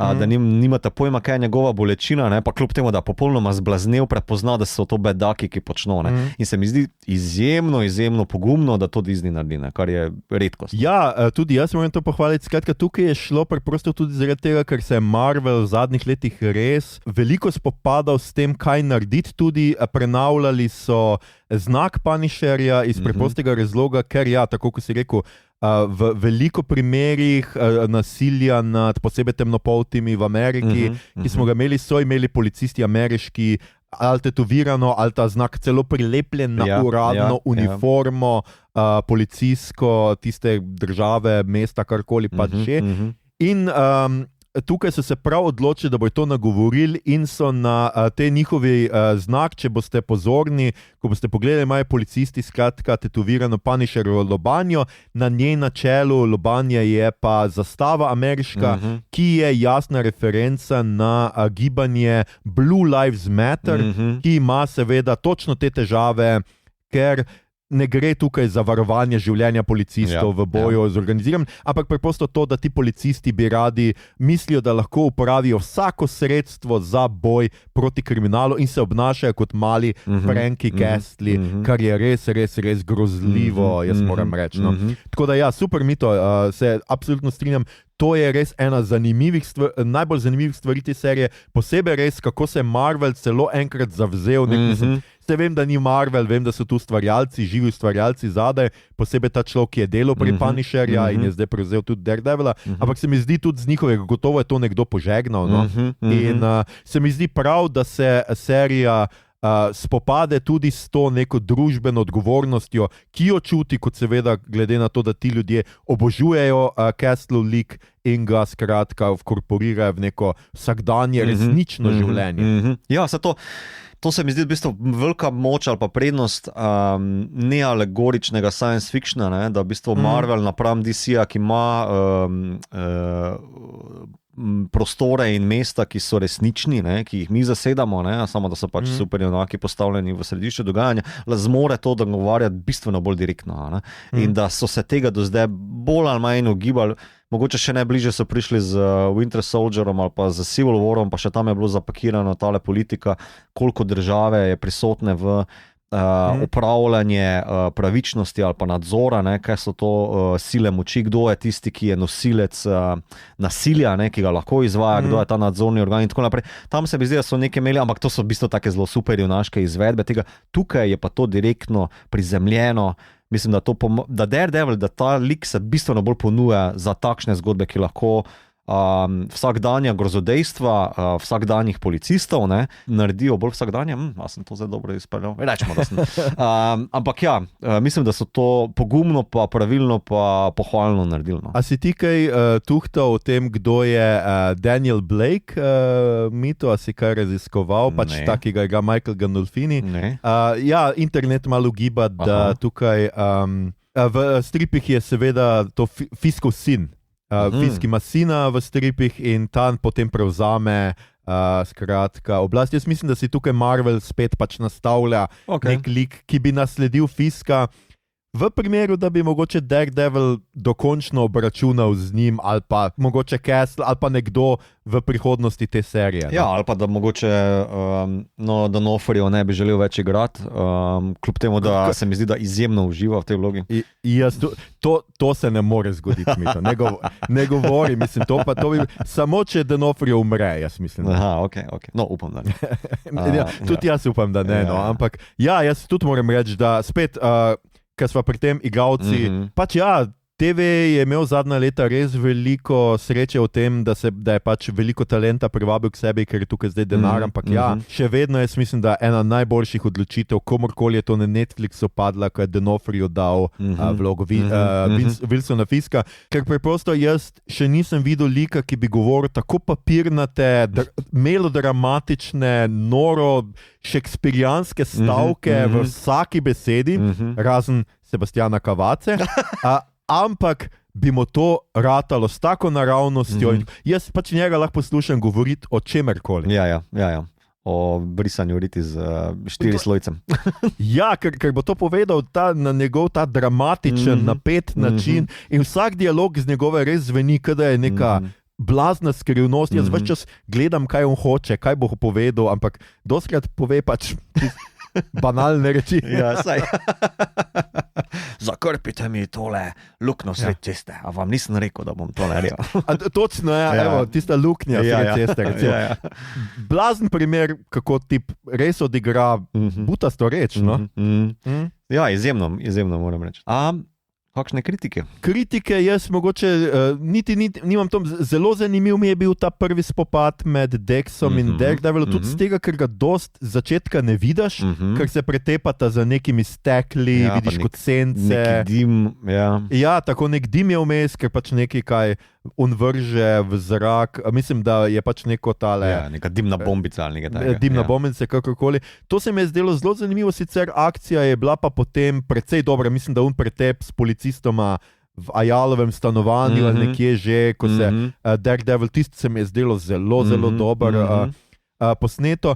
Da nimate pojma, kaj je njegova bolečina, ne? Pa kljub temu, da popolnoma zblaznel prepozna, da so to bedaki, ki počno. In se mi zdi izjemno pogumno, da to Disney naredi, ne? Kar je redkost. Ja, tudi jaz moram to pohvaliti. Skratka, tukaj je šlo preprosto tudi zaradi tega, ker se je Marvel v zadnjih letih res veliko spopadal s tem, kaj narediti. Tudi prenavljali so znak Punisherja iz preprostega razloga, ker ja, tako kot si rekel, v veliko primerih nasilja nad posebej temnopoltimi v Ameriki, ki smo ga imeli, so imeli policisti ameriški ali tetovirano, ali ta znak celo prilepljen na uradno uniformo policijsko tiste države, mesta, karkoli pač že. In tukaj so se prav odločili, da bodo to nagovorili in so na te njihovi znak, če boste pozorni, ko boste pogledali, imajo policisti skratka tetovirano Punisherjevo lobanjo, na njej na čelu lobanje je pa zastava ameriška, ki je jasna referenca na gibanje Blue Lives Matter, ki ima seveda točno te težave, ker ne gre tukaj za varovanje življenja policistov v boju z organiziranim, ampak preprosto to, da ti policisti bi radi mislijo, da lahko uporabijo vsako sredstvo za boj proti kriminalu in se obnašajo kot mali Frankie Castle, kar je res grozljivo, jaz moram reči. No. Tako da ja, super mito, se absolutno strinjam. To je res ena najbolj zanimivih stvari te serije, posebej res, kako se Marvel celo enkrat zavzel, Se vem, da ni Marvel, vem, da so tu ustvarjalci, živi ustvarjalci zadaj, posebej ta človek, ki je delal pri Punisherja in je zdaj prevzel tudi Daredevila, ampak se mi zdi tudi z njihovega, gotovo je to nekdo požegnal. No? In se mi zdi prav, da se serija spopade tudi s to neko družbeno odgovornostjo, ki jo čuti, kot seveda glede na to, da ti ljudje obožujejo Castle League in ga skratka vkorporirajo v neko vsakdanje resnično življenje. Ja, to se mi zdi v bistvu velika moč ali pa prednost nealegoričnega science fictiona, ne? Da v bistvu Marvel napram DC-ja, ki ima prostore in mesta, ki so resnični, ne, ki jih mi zasedamo, ne, samo da so pač superjunaki postavljeni v središče dogajanja, zmore to dogovarjati bistveno bolj direktno. Ne, in da so se tega do zdaj bolj ali manj ugibali, mogoče še ne bliže so prišli z Winter Soldierom ali pa z Civil Warom, pa še tam je bilo zapakirano tale politika, koliko države je prisotne v upravljanje pravičnosti ali pa nadzora, ne, kaj so to sile moči, kdo je tisti, ki je nosilec nasilja, ne, ki ga lahko izvaja, kdo je ta nadzorni organ in tako naprej. Tam se mi zdi, da so nekaj imeli, ampak to so v bistvu take zelo superjunaške izvedbe tega. Tukaj je pa to direktno prizemljeno. Mislim, da Daredevil, da ta lik se bistveno bolj ponuja za takšne zgodbe, ki lahko vsakdanja grozodejstva, vsakdanjih policistov, ne, naredijo bolj vsakdanje. A sem to zdaj dobro izpeljal? Rečemo, da sem. Ampak ja, mislim, da so to pogumno, pa pravilno, pa pohvalno naredili. No. A si ti kaj tuhtal o tem, kdo je Daniel Blake, mito, a si kaj raziskoval, pač takega ga Michael Gandolfini? Ja, internet malo ugiba, da tukaj v stripih je seveda to Fiskov sin. Fisk ima sina v stripih in tam potem prevzame skratka oblast. Jaz mislim, da si tukaj Marvel spet pač nastavlja nek lik, ki bi nasledil Fiska. V primeru, da bi mogoče Daredevil dokončno obračunal z njim, ali pa mogoče Castle, ali pa nekdo v prihodnosti te serije. Ja, ali pa da mogoče D'Onofrio ne bi želel več igrati, kljub temu, da se mi zdi, da izjemno uživa v tej vlogi. To se ne more zgoditi, Mito. Ne govori, mislim, to bi, samo če D'Onofrio umre, jaz mislim. Aha, ok. No, upam, da ne. Tudi jaz upam, da ne, no, ampak ja, jaz tudi moram reči, da spet ker smo pri tem igravci, pač ja, TV je imel zadnja leta res veliko sreče v tem, da je pač veliko talenta privabil k sebi, ker je tukaj zdaj denar, ampak ja, še vedno jaz mislim, da ena najboljših odločitev, komorkoli je to na Netflixu padla, ko je D'Onofrio dal vlogo Wilsona Fiska, ker preprosto jaz še nisem videl lika, ki bi govoril tako papirnate, melodramatične, noro, šekspirijanske stavke v vsaki besedi, razen Sebastiana Kavace, ampak bi mu to ratalo s tako naravnostjo. Jaz pač njega lahko poslušam govoriti o čemerkoli. Ja. O brisanju riti z 4 slojcem. Ja, ker bo to povedal na njegov ta dramatičen, napet način in vsak dialog z njegove res zveni, kada je neka blazna skrivnost. Jaz več čas gledam, kaj on hoče, kaj bo povedal, ampak doskrat pove pač banalne reči. Ja, saj. Zakrpite mi tole luknjo sred ceste. A vam nisem rekel, da bom to naredil. Točno, evo, tista luknja sred ceste. Ja. Blazen primer, kako ti res odigra butasto reč. No? Ja, izjemno moram reči. Kakšne kritike? Kritike jaz mogoče niti nimam tom. Zelo zanimiv mi je bil ta prvi spopad med Dexom in Daredevilom, tudi z tega, ker ga dost začetka ne vidiš, ker se pretepata za nekimi stekli, vidiš kot sence. Neki dim, Ja, tako nek dim je vmes, ker pač nekaj kaj on vrže v zrak. Mislim, da je pač neko tale... Ja, neka dimna bombica ali nekaj takega. Dimna bombica, kakorkoli. To se mi je zdelo zelo zanimivo, sicer akcija je bila pa potem precej dobra. Mislim, da on pretep s policistoma v Ajalovem stanovanju ali nekje že, ko se Daredevil, tisto se mi je zdelo zelo dobro posneto.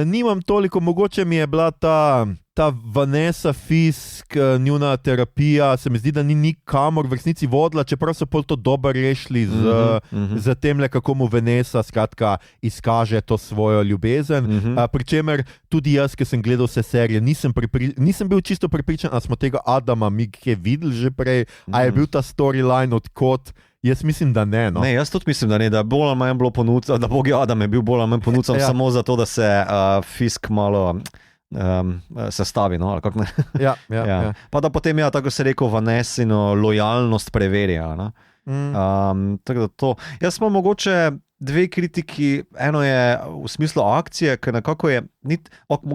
Nimam toliko, mogoče mi je bila ta Vanessa Fisk, njuna terapija, se mi zdi, da ni nikamor v resnici vodila, čeprav so pol to dobro rešili z temle, kako mu Vanessa skratka izkaže to svojo ljubezen. Pričemer tudi jaz, ki sem gledal vse serije, nisem bil čisto prepričan, a smo tega Adama mi kje videli že prej, a je bil ta storyline odkot. Jaz mislim, da ne. No. Ne, jaz tudi mislim, da ne, da je bolj ali manj bilo ponudca, da Bogi Adam je bil bolj ali manj ponudcem samo zato, da se Fisk malo sestavi. No, ali kako ne? Ja. Pa da potem, tako se rekel, Vanessino lojalnost preverja. No? Tako da to. Jaz smo mogoče dve kritiki, eno je v smislu akcije, ker nekako je,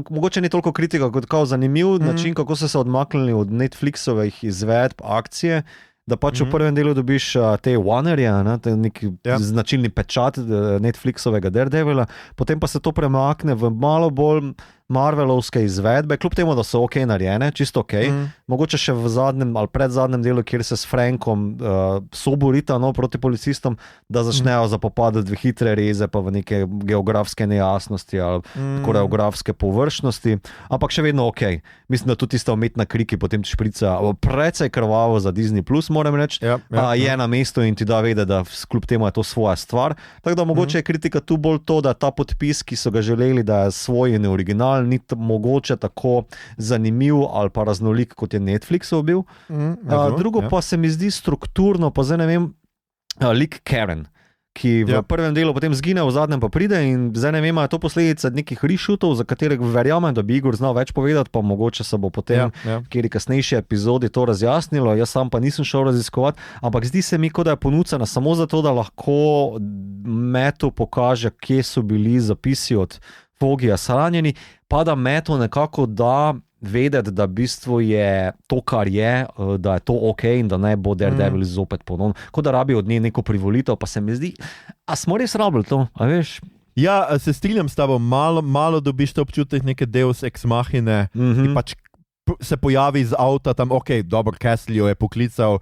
mogoče ni toliko kritika, kot kao zanimiv način, kako so se odmaknili od Netflixovih izvedb akcije, da pač v prvem delu dobiš te Warnerje, neki značilni pečat Netflixovega Daredevila, potem pa se to premakne v malo bolj Marvelovske izvedbe, kljub temu, da so ok narejene, čisto ok. Mogoče še v zadnjem ali predzadnjem delu, kjer se s Frankom soborita proti policistom, da začnejo zapopadati v hitre reze, pa v neke geografske nejasnosti ali koreografske površnosti, ampak še vedno ok. Mislim, da tudi tista umetna kriki potem ti šprica precej krvavo za Disney+, moram reči, je na mestu in ti da vede, da kljub temu je to svoja stvar. Tako da mogoče je kritika tu bolj to, da ta podpis, ki so ga želeli, da je svoj in original, ni mogoče tako zanimiv ali pa raznolik, kot je Netflixov bil. Drugo pa se mi zdi strukturno, pa zdaj ne vem, lik Karen, ki v prvem delu potem zgine, v zadnjem pa pride in zdaj ne vem, je to posledica nekih reshootov, za katerih verjamem, da bi Igor znal več povedati, pa mogoče se bo potem v kateri kasnejši epizodi to razjasnilo, jaz sam pa nisem šel raziskovati, ampak zdi se mi, kot da je ponucena samo zato, da lahko Metu pokaže, kje so bili zapisi od Fogija shranjeni, pa da Metu nekako da vedeti, da v bistvu je to, kar je, da je to ok in da ne bo Daredevil zopet ponovno. Kot da rabi od nje neko privolitev, pa se mi zdi, a smo res rabili to, a veš? Ja, se strinjam s tabo, malo dobiš to občutek neke deus ex machine, ki pač se pojavi iz avta, tam, ok, dobro, Castle jo je poklical,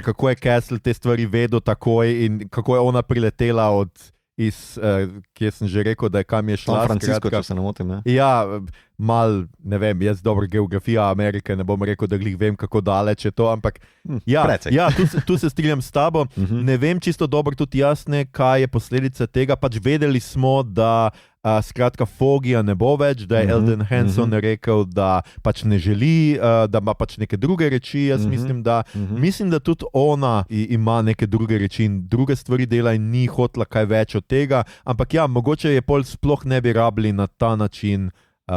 kako je Castle te stvari vedel takoj in kako je ona priletela kje sem že rekel, da je kam je šla. San Francisco, če se ne motim, ne? Ja, ne vem, jaz dobro geografija Amerike, ne bom rekel, da glih vem, kako daleč je to, ampak tu se strinjam s tabo. Ne vem čisto dobro tudi jasne, kaj je posledica tega, pač vedeli smo, da skratka Fogija ne bo več, da je Eldon Henson rekel, da pač ne želi, da ima pač neke druge reči, jaz mislim, da tudi ona ima neke druge reči in druge stvari dela in ni hotela kaj več od tega, ampak mogoče je pol sploh ne bi rabili na ta način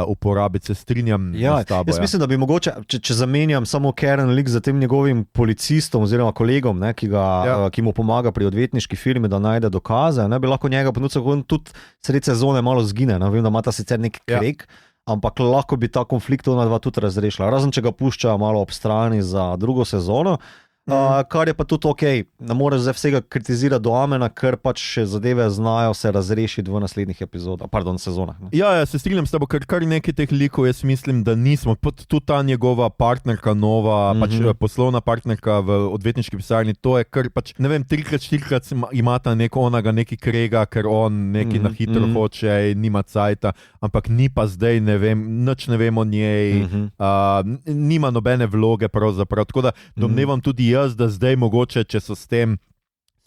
uporabiti, se strinjam s tabo. Jaz mislim, da bi mogoče, če zamenjam samo Karen lik za tem njegovim policistom oziroma kolegom, ki mu pomaga pri odvetniški firmi, da najde dokaze, bi lahko njega ponudil, ko on tudi sred sezone malo zgine. Vem, da ima ta sicer nek kreg, ampak lahko bi ta konflikt ona dva tudi razrešila. Razen, če ga puščajo malo ob strani za drugo sezono, kar je pa tudi ok, ne moreš zdaj vsega kritizirati do amena, ker pač še zadeve znajo se razrešiti v naslednjih epizodah, sezonah. Ne? Ja, se strinjam s tabo, ker kar nekaj teh likov jaz mislim, da nismo. Tudi ta njegova partnerka, nova, pač poslovna partnerka v odvetniški pisarni, to je kar pač, ne vem, 3-4 imata neki krega, ker on neki na hitro hoče, nima cajta, ampak ni pa zdaj, ne vem, nič ne vem o njej, nima nobene vloge pravzaprav, tako da domnevam tudi jaz, da zdaj mogoče, če so s tem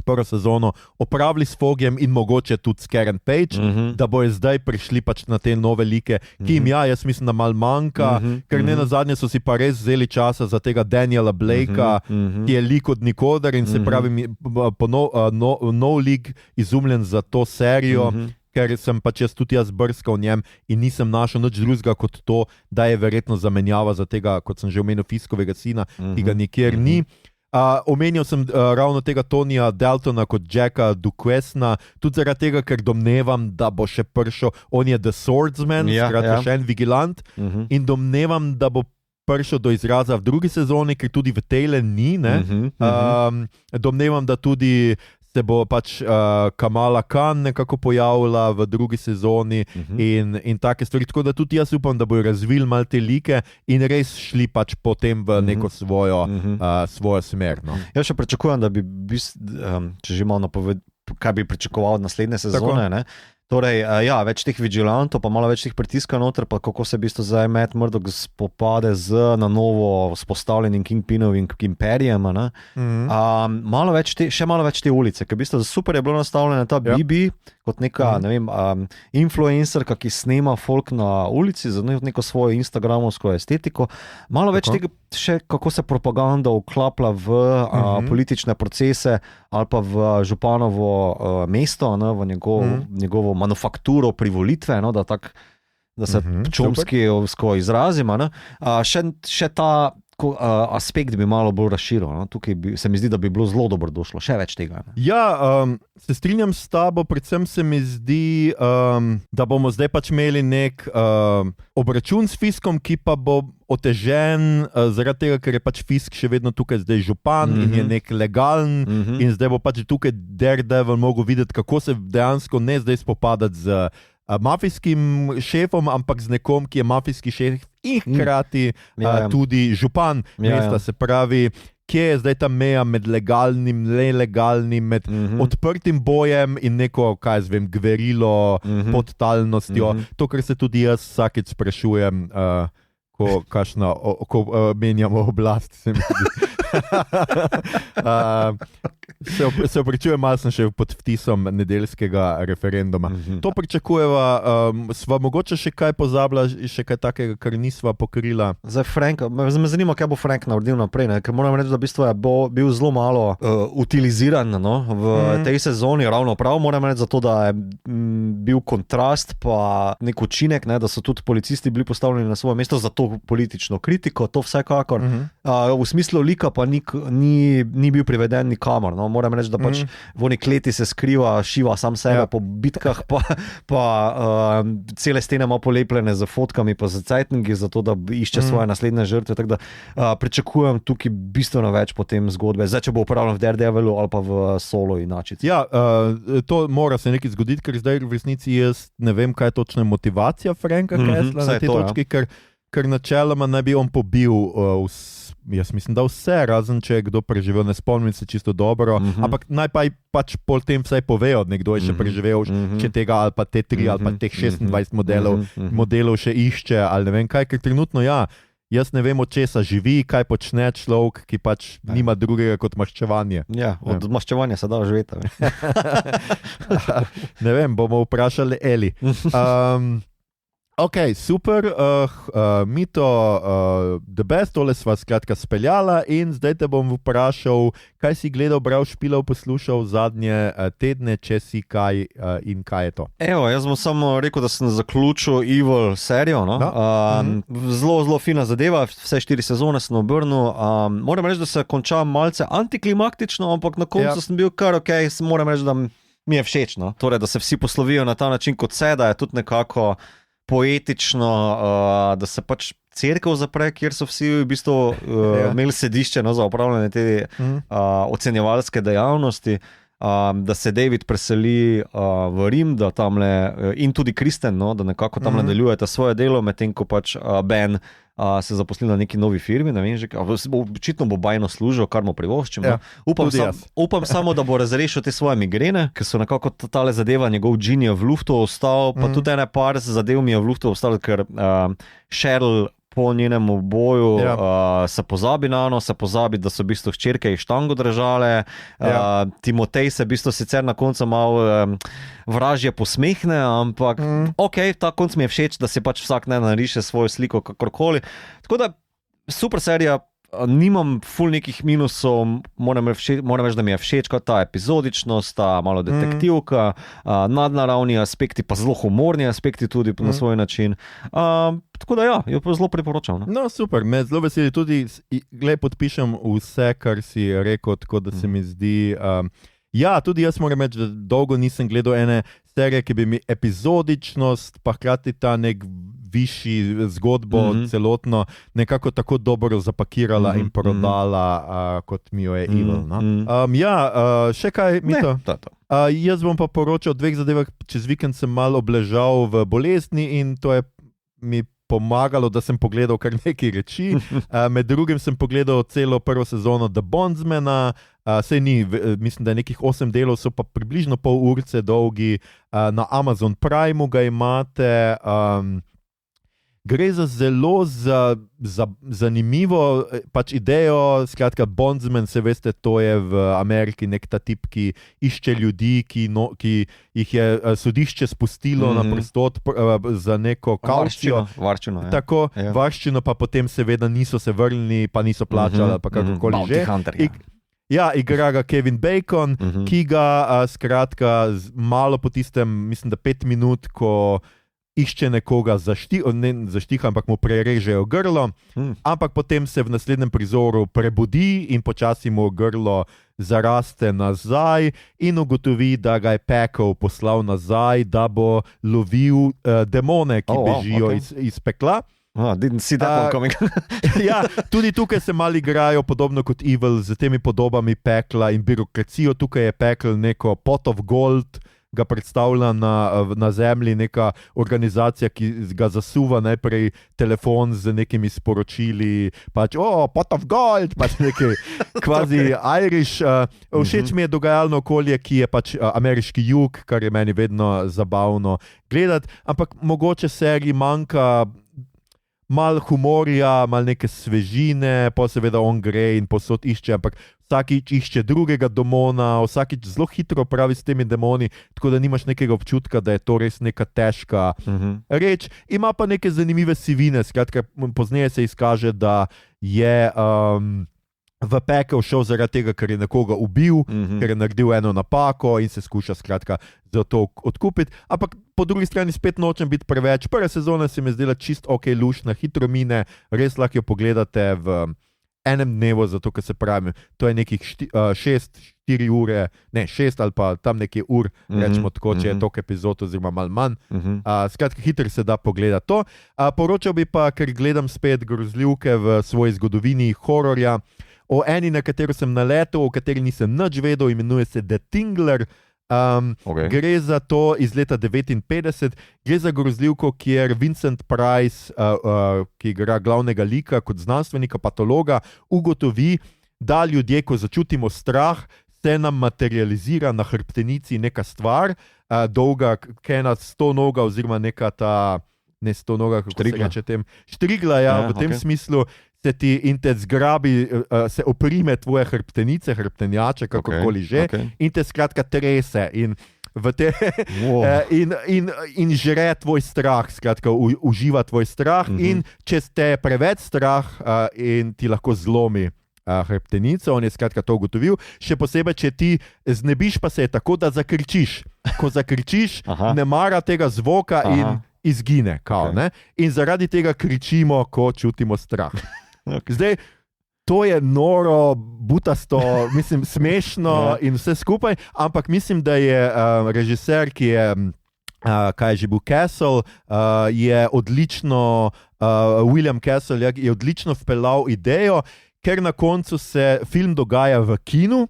prvo sezono opravili s Fogjem in mogoče tudi s Karen Page, da bojo zdaj prišli pač na te nove like, ki jim jaz mislim, da malo manjka, ker ne nazadnje so si pa res vzeli časa za tega Daniela Blakea, ki je lik od nikoder in se pravi nov lik izumljen za to serijo, ker sem pač tudi jaz brskal v njem in nisem našel nič drugega kot to, da je verjetno zamenjava za tega, kot sem že omenil, Fiskovega sina, ki ga nikjer ni. Omenil sem ravno tega Tonija Daltona kot Jacka Duquesna, tudi zaradi tega, ker domnevam, da bo še prišel, on je The Swordsman, skratka še en vigilant, in domnevam, da bo prišel do izraza v drugi sezoni, ker tudi v tejle ni, domnevam, da tudi se bo pač Kamala Khan nekako pojavila v drugi sezoni in take stvari. Tako da tudi jaz upam, da bojo razvili malo te like in res šli pač potem v neko svojo smer. No. Jaz še pričakujem, da bi, če že malo kaj bi pričakoval od naslednje sezone, ne? Torej, več teh vigilantov, pa malo več teh pritiska noter, pa kako se v bistvu zdaj Matt Murdock spopade z na novo vzpostavljenim Kingpinovim imperijem. Še malo več te ulice, ker v bistvu super je bilo nastavljena ta Bibi, kot neka, ne vem, influencerka, ki snema folk na ulici za neko svojo instagramovsko estetiko. Malo več tega, še kako se propaganda vklapla v politične procese ali pa v županovo mesto, v njegovo manufakturo privolitve, da tako da se čomskijevsko izrazim. Še ta aspekt bi malo bolj razširil. No? Tukaj se mi zdi, da bi bilo zelo dobro došlo, še več tega. Ne? Ja, se strinjam s tabo, predvsem se mi zdi, da bomo zdaj pač imeli nek obračun s fiskom, ki pa bo otežen zaradi tega, ker je pač fisk še vedno tukaj zdaj župan in je nek legalen in zdaj bo pač tukaj Daredevil mogel videti, kako se dejansko ne zdaj spopadati z mafijskim šefom, ampak z nekom, ki je mafijski šef in hkrati tudi župan mesta. Se pravi, kje je zdaj ta meja med legalnim, nelegalnim, med odprtim bojem in neko, kaj zvem, gverilo, podtalnostjo. To, kar se tudi jaz vsakeč sprašujem, ko menjamo oblast, se mi zdi. Se opravičujem, malo sem še pod vtisom nedeljskega referenduma. To pričakujeva, sva mogoče še kaj pozabila, še kaj takega, kar nisva pokrila. Zdaj Frank, me zanima, kaj bo Frank naredil naprej, ne? Ker moram reči, da v bistvu je bil zelo malo utiliziran v tej sezoni, ravno prav moram reči, zato da je bil kontrast pa nek učinek, ne? Da so tudi policisti bili postavljeni na svoje mesto za to politično kritiko, to vsekakor. V smislu lika pa ni bil priveden nikamor. No? Moram reči, da pač v oni kleti se skriva, šiva sam sebe po bitkah, pa cele stene ima polepljene z fotkami, pa z cajtningi, zato da išče svoje naslednje žrtve. Tako da pričakujem tukaj bistveno več potem zgodbe. Zdaj, če bo upravljen v Daredevilu ali pa v Solo inačici. Ja, to mora se nekaj zgoditi, ker zdaj v resnici jaz ne vem, kaj je točna motivacija Franka Castla na tej točki, ker načeloma naj bi on pobil jaz mislim, da vse, razen če je kdo preživel, ne spomnim se čisto dobro, ampak naj pač pol tem vsaj povejo, nekdo je še preživel, če tega ali pa te 3 ali pa teh 26 modelov še išče ali ne vem kaj, ker trenutno jaz ne vem, od česa živi, kaj počne človek, ki pač nima drugega kot maščevanje. Ja, od maščevanja se da živeti. Ne vem, bomo vprašali Eli. Ok, super, Mito, the best, tole sva skratka speljala in zdaj te bom vprašal, kaj si gledal, bral, špilal, poslušal zadnje tedne, če si kaj in kaj je to? Evo, jaz bom samo rekel, da sem zaključil Evil serijo, no? Zelo fina zadeva, vse 4 sezone sem obrnil, moram reči, da se konča malce antiklimaktično, ampak na koncu sem bil kar ok, moram reči, da mi je všeč, no? Torej, da se vsi poslovijo na ta način kot se, da je tudi nekako poetično, da se pač cerkev zapre, kjer so vsi v bistvu imeli sedišče za upravljanje te ocenjevalske dejavnosti, da se David preseli v Rim, da tamle, in tudi Kristen, no, da nekako tam nadaljujete svoje delo, medtem ko pač Ben se zaposlil na neki novi firmi, ne vem že, očitno bo bajno služil, kar mu privoščim. Ja, upam samo, da bo razrešil te svoje migrene, ker so nekako tale zadeva, njegov džin je v luftu ostal, pa tudi ene par zadev mi je v luftu ostal, ker Cheryl po njenem boju se pozabi na ono, se pozabi, da so v bistvu hčerke jih štango držale, Timotej se v bistvu sicer na koncu malo vražje posmehne, ampak ok, ta konc mi je všeč, da si pač vsak ne nariše svojo sliko kakorkoli. Tako da super serija, nimam ful nekih minusov, moram reči, da mi je všeč kot ta epizodičnost, ta malo detektivka, nadnaravni aspekti, pa zelo humorni aspekti tudi na svoj način. Tako da jo pa zelo priporočam. No super, me zelo veseli tudi, podpišem vse, kar si rekel, tako da se mi zdi... Ja, tudi jaz moram reči, da dolgo nisem gledal ene serije, ki bi mi epizodičnost, pa hkrati ta nek višji zgodbo celotno nekako tako dobro zapakirala in prodala, kot mi jo je Evil. No? Še kaj, Mito? Jaz bom pa poročal o 2 zadevah. Čez vikend sem malo obležal v bolezni in to je mi pomagalo, da sem pogledal kar nekaj reči. Med drugim sem pogledal celo prvo sezono The Bondsmana, sej ni, mislim, da je nekih 8 delov, so pa približno pol urce dolgi, na Amazon Primeu ga imate. Gre za zelo zanimivo pač idejo, skratka Bondsman, se veste, to je v Ameriki nek ta tip, ki išče ljudi, ki jih je sodišče spustilo na prostot za neko kavščino. Varščino, Tako, varščino, pa potem seveda niso se vrnili, pa niso plačali, pa kakorkoli že. Ja, igra ga Kevin Bacon, ki ga skratka malo po tistem, mislim, da 5 minut, ko išče nekoga zaštiha, ampak mu prerežejo grlo, ampak potem se v naslednjem prizoru prebudi in počasi mu grlo zaraste nazaj in ugotovi, da ga je pekel poslal nazaj, da bo lovil demone, ki bežijo iz pekla. Didn't see that one coming. Ja, tudi tukaj se malo igrajo podobno kot Evil z temi podobami pekla in birokracijo. Tukaj je pekel neko pot of gold, ga predstavlja na zemlji neka organizacija, ki ga zasuva najprej telefon z nekimi sporočili, pač, pot of gold, pač nekaj kvazi Irish. Všeč mi je dogajalno okolje, ki je pač ameriški jug, kar je meni vedno zabavno gledati, ampak mogoče seriji manjka malo humorja, malo neke svežine, pa seveda on gre in posod išče, ampak vsakič išče drugega demona, vsakič zelo hitro pravi s temi demoni, tako da nimaš nekega občutka, da je to res neka težka reč. Ima pa neke zanimive sivine, skratka, pozneje se izkaže, da je v pekel šel zaradi tega, ker je nekoga ubil, ker je naredil eno napako in se skuša skratka za to odkupiti. Ampak po drugi strani spet nočem biti preveč. Prva sezona se mi je zdela čist lušna, hitro mine, res lahko jo pogledate v enem dnevu, zato ker se pravi, to je nekih 4 ure, ne 6 ali pa tam nekaj ur, rečemo tako, če je toliko epizod oziroma malo manj. Skratka, hitro se da pogledati to. Poročal bi pa, ker gledam spet grozljivke v svoji zgodovini hororja, o eni, na katero sem naletel, o kateri nisem nič vedel, imenuje se The Tingler. Gre za to iz leta 1959, gre za grozljivko, kjer Vincent Price, ki igra glavnega lika kot znanstvenika, patologa, ugotovi, da ljudje, ko začutimo strah, se nam materializira na hrbtenici neka stvar, dolga, kena 100 noga oziroma neka ta, ne 100 noga, kako se reče tem, štrigla, v tem smislu, se ti in te zgrabi, se oprime tvoje hrbtenice, hrbtenjače, kakorkoli že, in te skratka trese in in žre tvoj strah, skratka uživa tvoj strah in če te je preveč strah in ti lahko zlomi hrbtenico, on je skratka to ugotovil, še posebej, če ti znebiš pa se je tako, da zakričiš. Ko zakričiš, ne mara tega zvoka in izgine, ne? In zaradi tega kričimo, ko čutimo strah. Zdaj, to je noro, butasto, mislim, smešno in vse skupaj, ampak mislim, da je režiser, ki je, kaj je že bil, Castle, je odlično, William Castle je odlično vpeljal idejo, ker na koncu se film dogaja v kinu,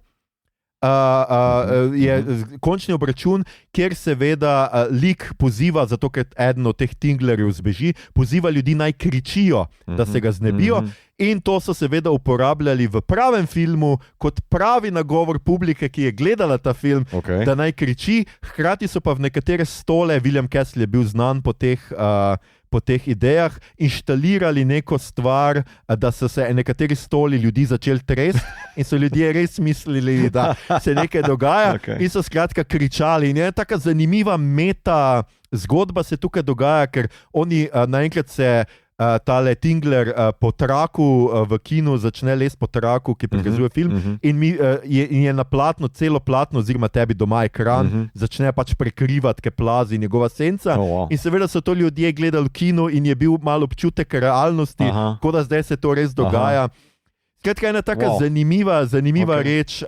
je končni obračun, kjer seveda lik poziva, zato ker eden od teh Tinglerjev zbeži, poziva ljudi naj kričijo, da se ga znebijo. In to so seveda uporabljali v pravem filmu kot pravi nagovor publike, ki je gledala ta film, da naj kriči. Hkrati so pa v nekatere stole, William Castle je bil znan po teh idejah, inštalirali neko stvar, da so se nekateri stoli ljudi začeli tresti in so ljudje res mislili, da se nekaj dogaja in so skratka kričali. In je taka zanimiva meta zgodba se tukaj dogaja, ker oni naenkrat se tale Tingler po traku v kinu začne lesti po traku, ki prikazuje film in je na platno, celo platno oziroma tebi doma ekran, začne pač prekrivati, ke plazi njegova senca in seveda so to ljudje gledali v kinu in je bil malo občutek realnosti, kot da zdaj se to res dogaja. Skratka, ena taka zanimiva reč.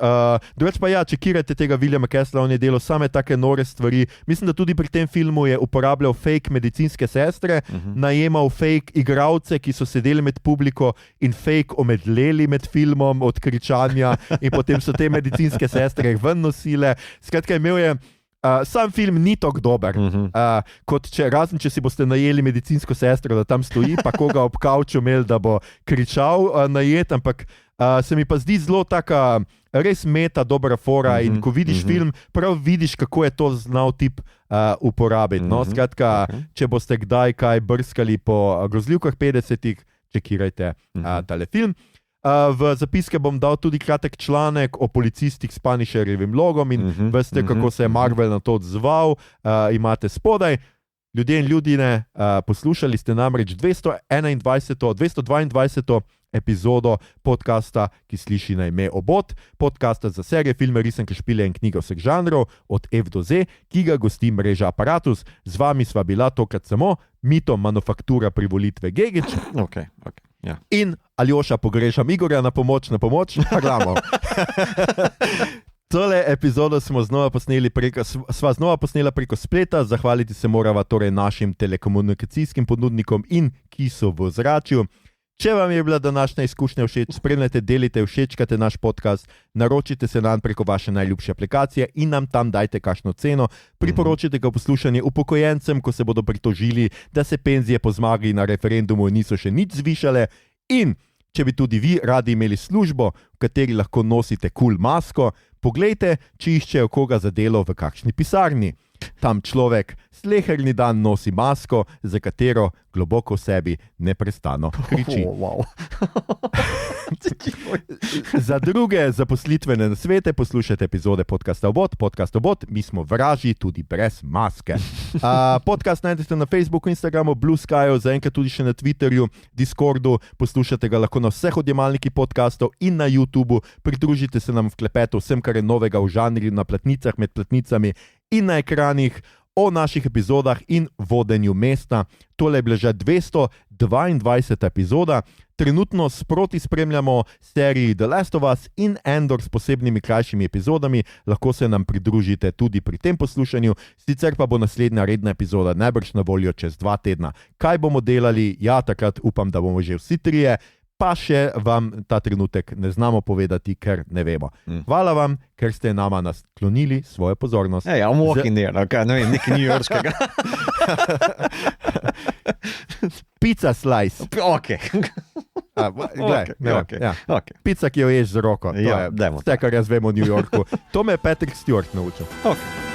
Drugače pa čekirajte tega Williama Castlea, on je delal same take nore stvari. Mislim, da tudi pri tem filmu je uporabljal fake medicinske sestre, najemal fake igralce, ki so sedeli med publiko in fake omedleli med filmom od kričanja in potem so te medicinske sestre ven nosile. Skratka, imel je sam film ni tako dober, kot razen če si boste najeli medicinsko sestro, da tam stoji, pa koga ob kavču imel, da bo kričal najet, ampak se mi pa zdi zelo taka res meta dobra fora in ko vidiš film, prav vidiš, kako je to znal tip uporabiti. No, skratka, če boste kdaj kaj brskali po grozljivkah 50-ih, čekirajte tale film. V zapiske bom dal tudi kratek članek o policistih s Punisherjevim logom in veste, kako se je Marvel na to odzval, imate spodaj. Ljudje in ljudine, poslušali ste namreč 222. epizodo podcasta, ki sliši na ime Obot, podcasta za serije, filme, risanke, špile in knjige vseh žanrov, od F do Z, ki ga gosti mreža Apparatus. Z vami sva bila tokrat samo Mito, manufaktura privolitve Gegič. Okay. Ja. In Aljoša, pogrešam Igorja na pomoč, Ramo. Tole epizodo sva znova posnela preko spleta, zahvaliti se morava torej našim telekomunikacijskim ponudnikom in ki so v ozračju. Če vam je bila današnja izkušnja všeč, spremljajte, delite, všečkajte naš podcast, naročite se nam preko vaše najljubše aplikacije in nam tam dajte kakšno ceno. Priporočite ga poslušanje upokojencem, ko se bodo pritožili, da se penzije po zmagi na referendumu niso še nič zvišale. In če bi tudi vi radi imeli službo, v kateri lahko nosite cool masko, poglejte, če iščejo koga za delo v kakšni pisarni. Tam človek sleherni dan nosi masko, za katero globoko v sebi neprestano kriči. Wow. Za druge zaposlitvene nasvete poslušajte epizode podcasta Obot. Podcast Obot, mi smo vraži tudi brez maske. Podcast najdete na Facebooku, Instagramu, Blue Skyju, zaenkrat tudi še na Twitterju, Discordu. Poslušate ga lahko na vseh odjemalnikih podcastov in na YouTubu. Pridružite se nam v klepetu vsem, kar je novega v žanri, na platnicah, med platnicami in na ekranih, o naših epizodah in vodenju mesta. Tole je bila že 222. epizoda. Trenutno sproti spremljamo seriji The Last of Us in Andor s posebnimi krajšimi epizodami. Lahko se nam pridružite tudi pri tem poslušanju, sicer pa bo naslednja redna epizoda najbrž na voljo čez 2 tedna. Kaj bomo delali? Ja, takrat upam, da bomo že vsi trije. Pa še vam ta trenutek ne znamo povedati, ker ne vemo. Hvala vam, ker ste nama naklonili svojo pozornost. I'm walking there, okay, ne vem, nekaj newyorškega. Pizza slice. Okay. Pizza, ki jo ješ z roko. To je vse, kar jaz vem o New Yorku. To me je Patrick Stewart naučil. Okay.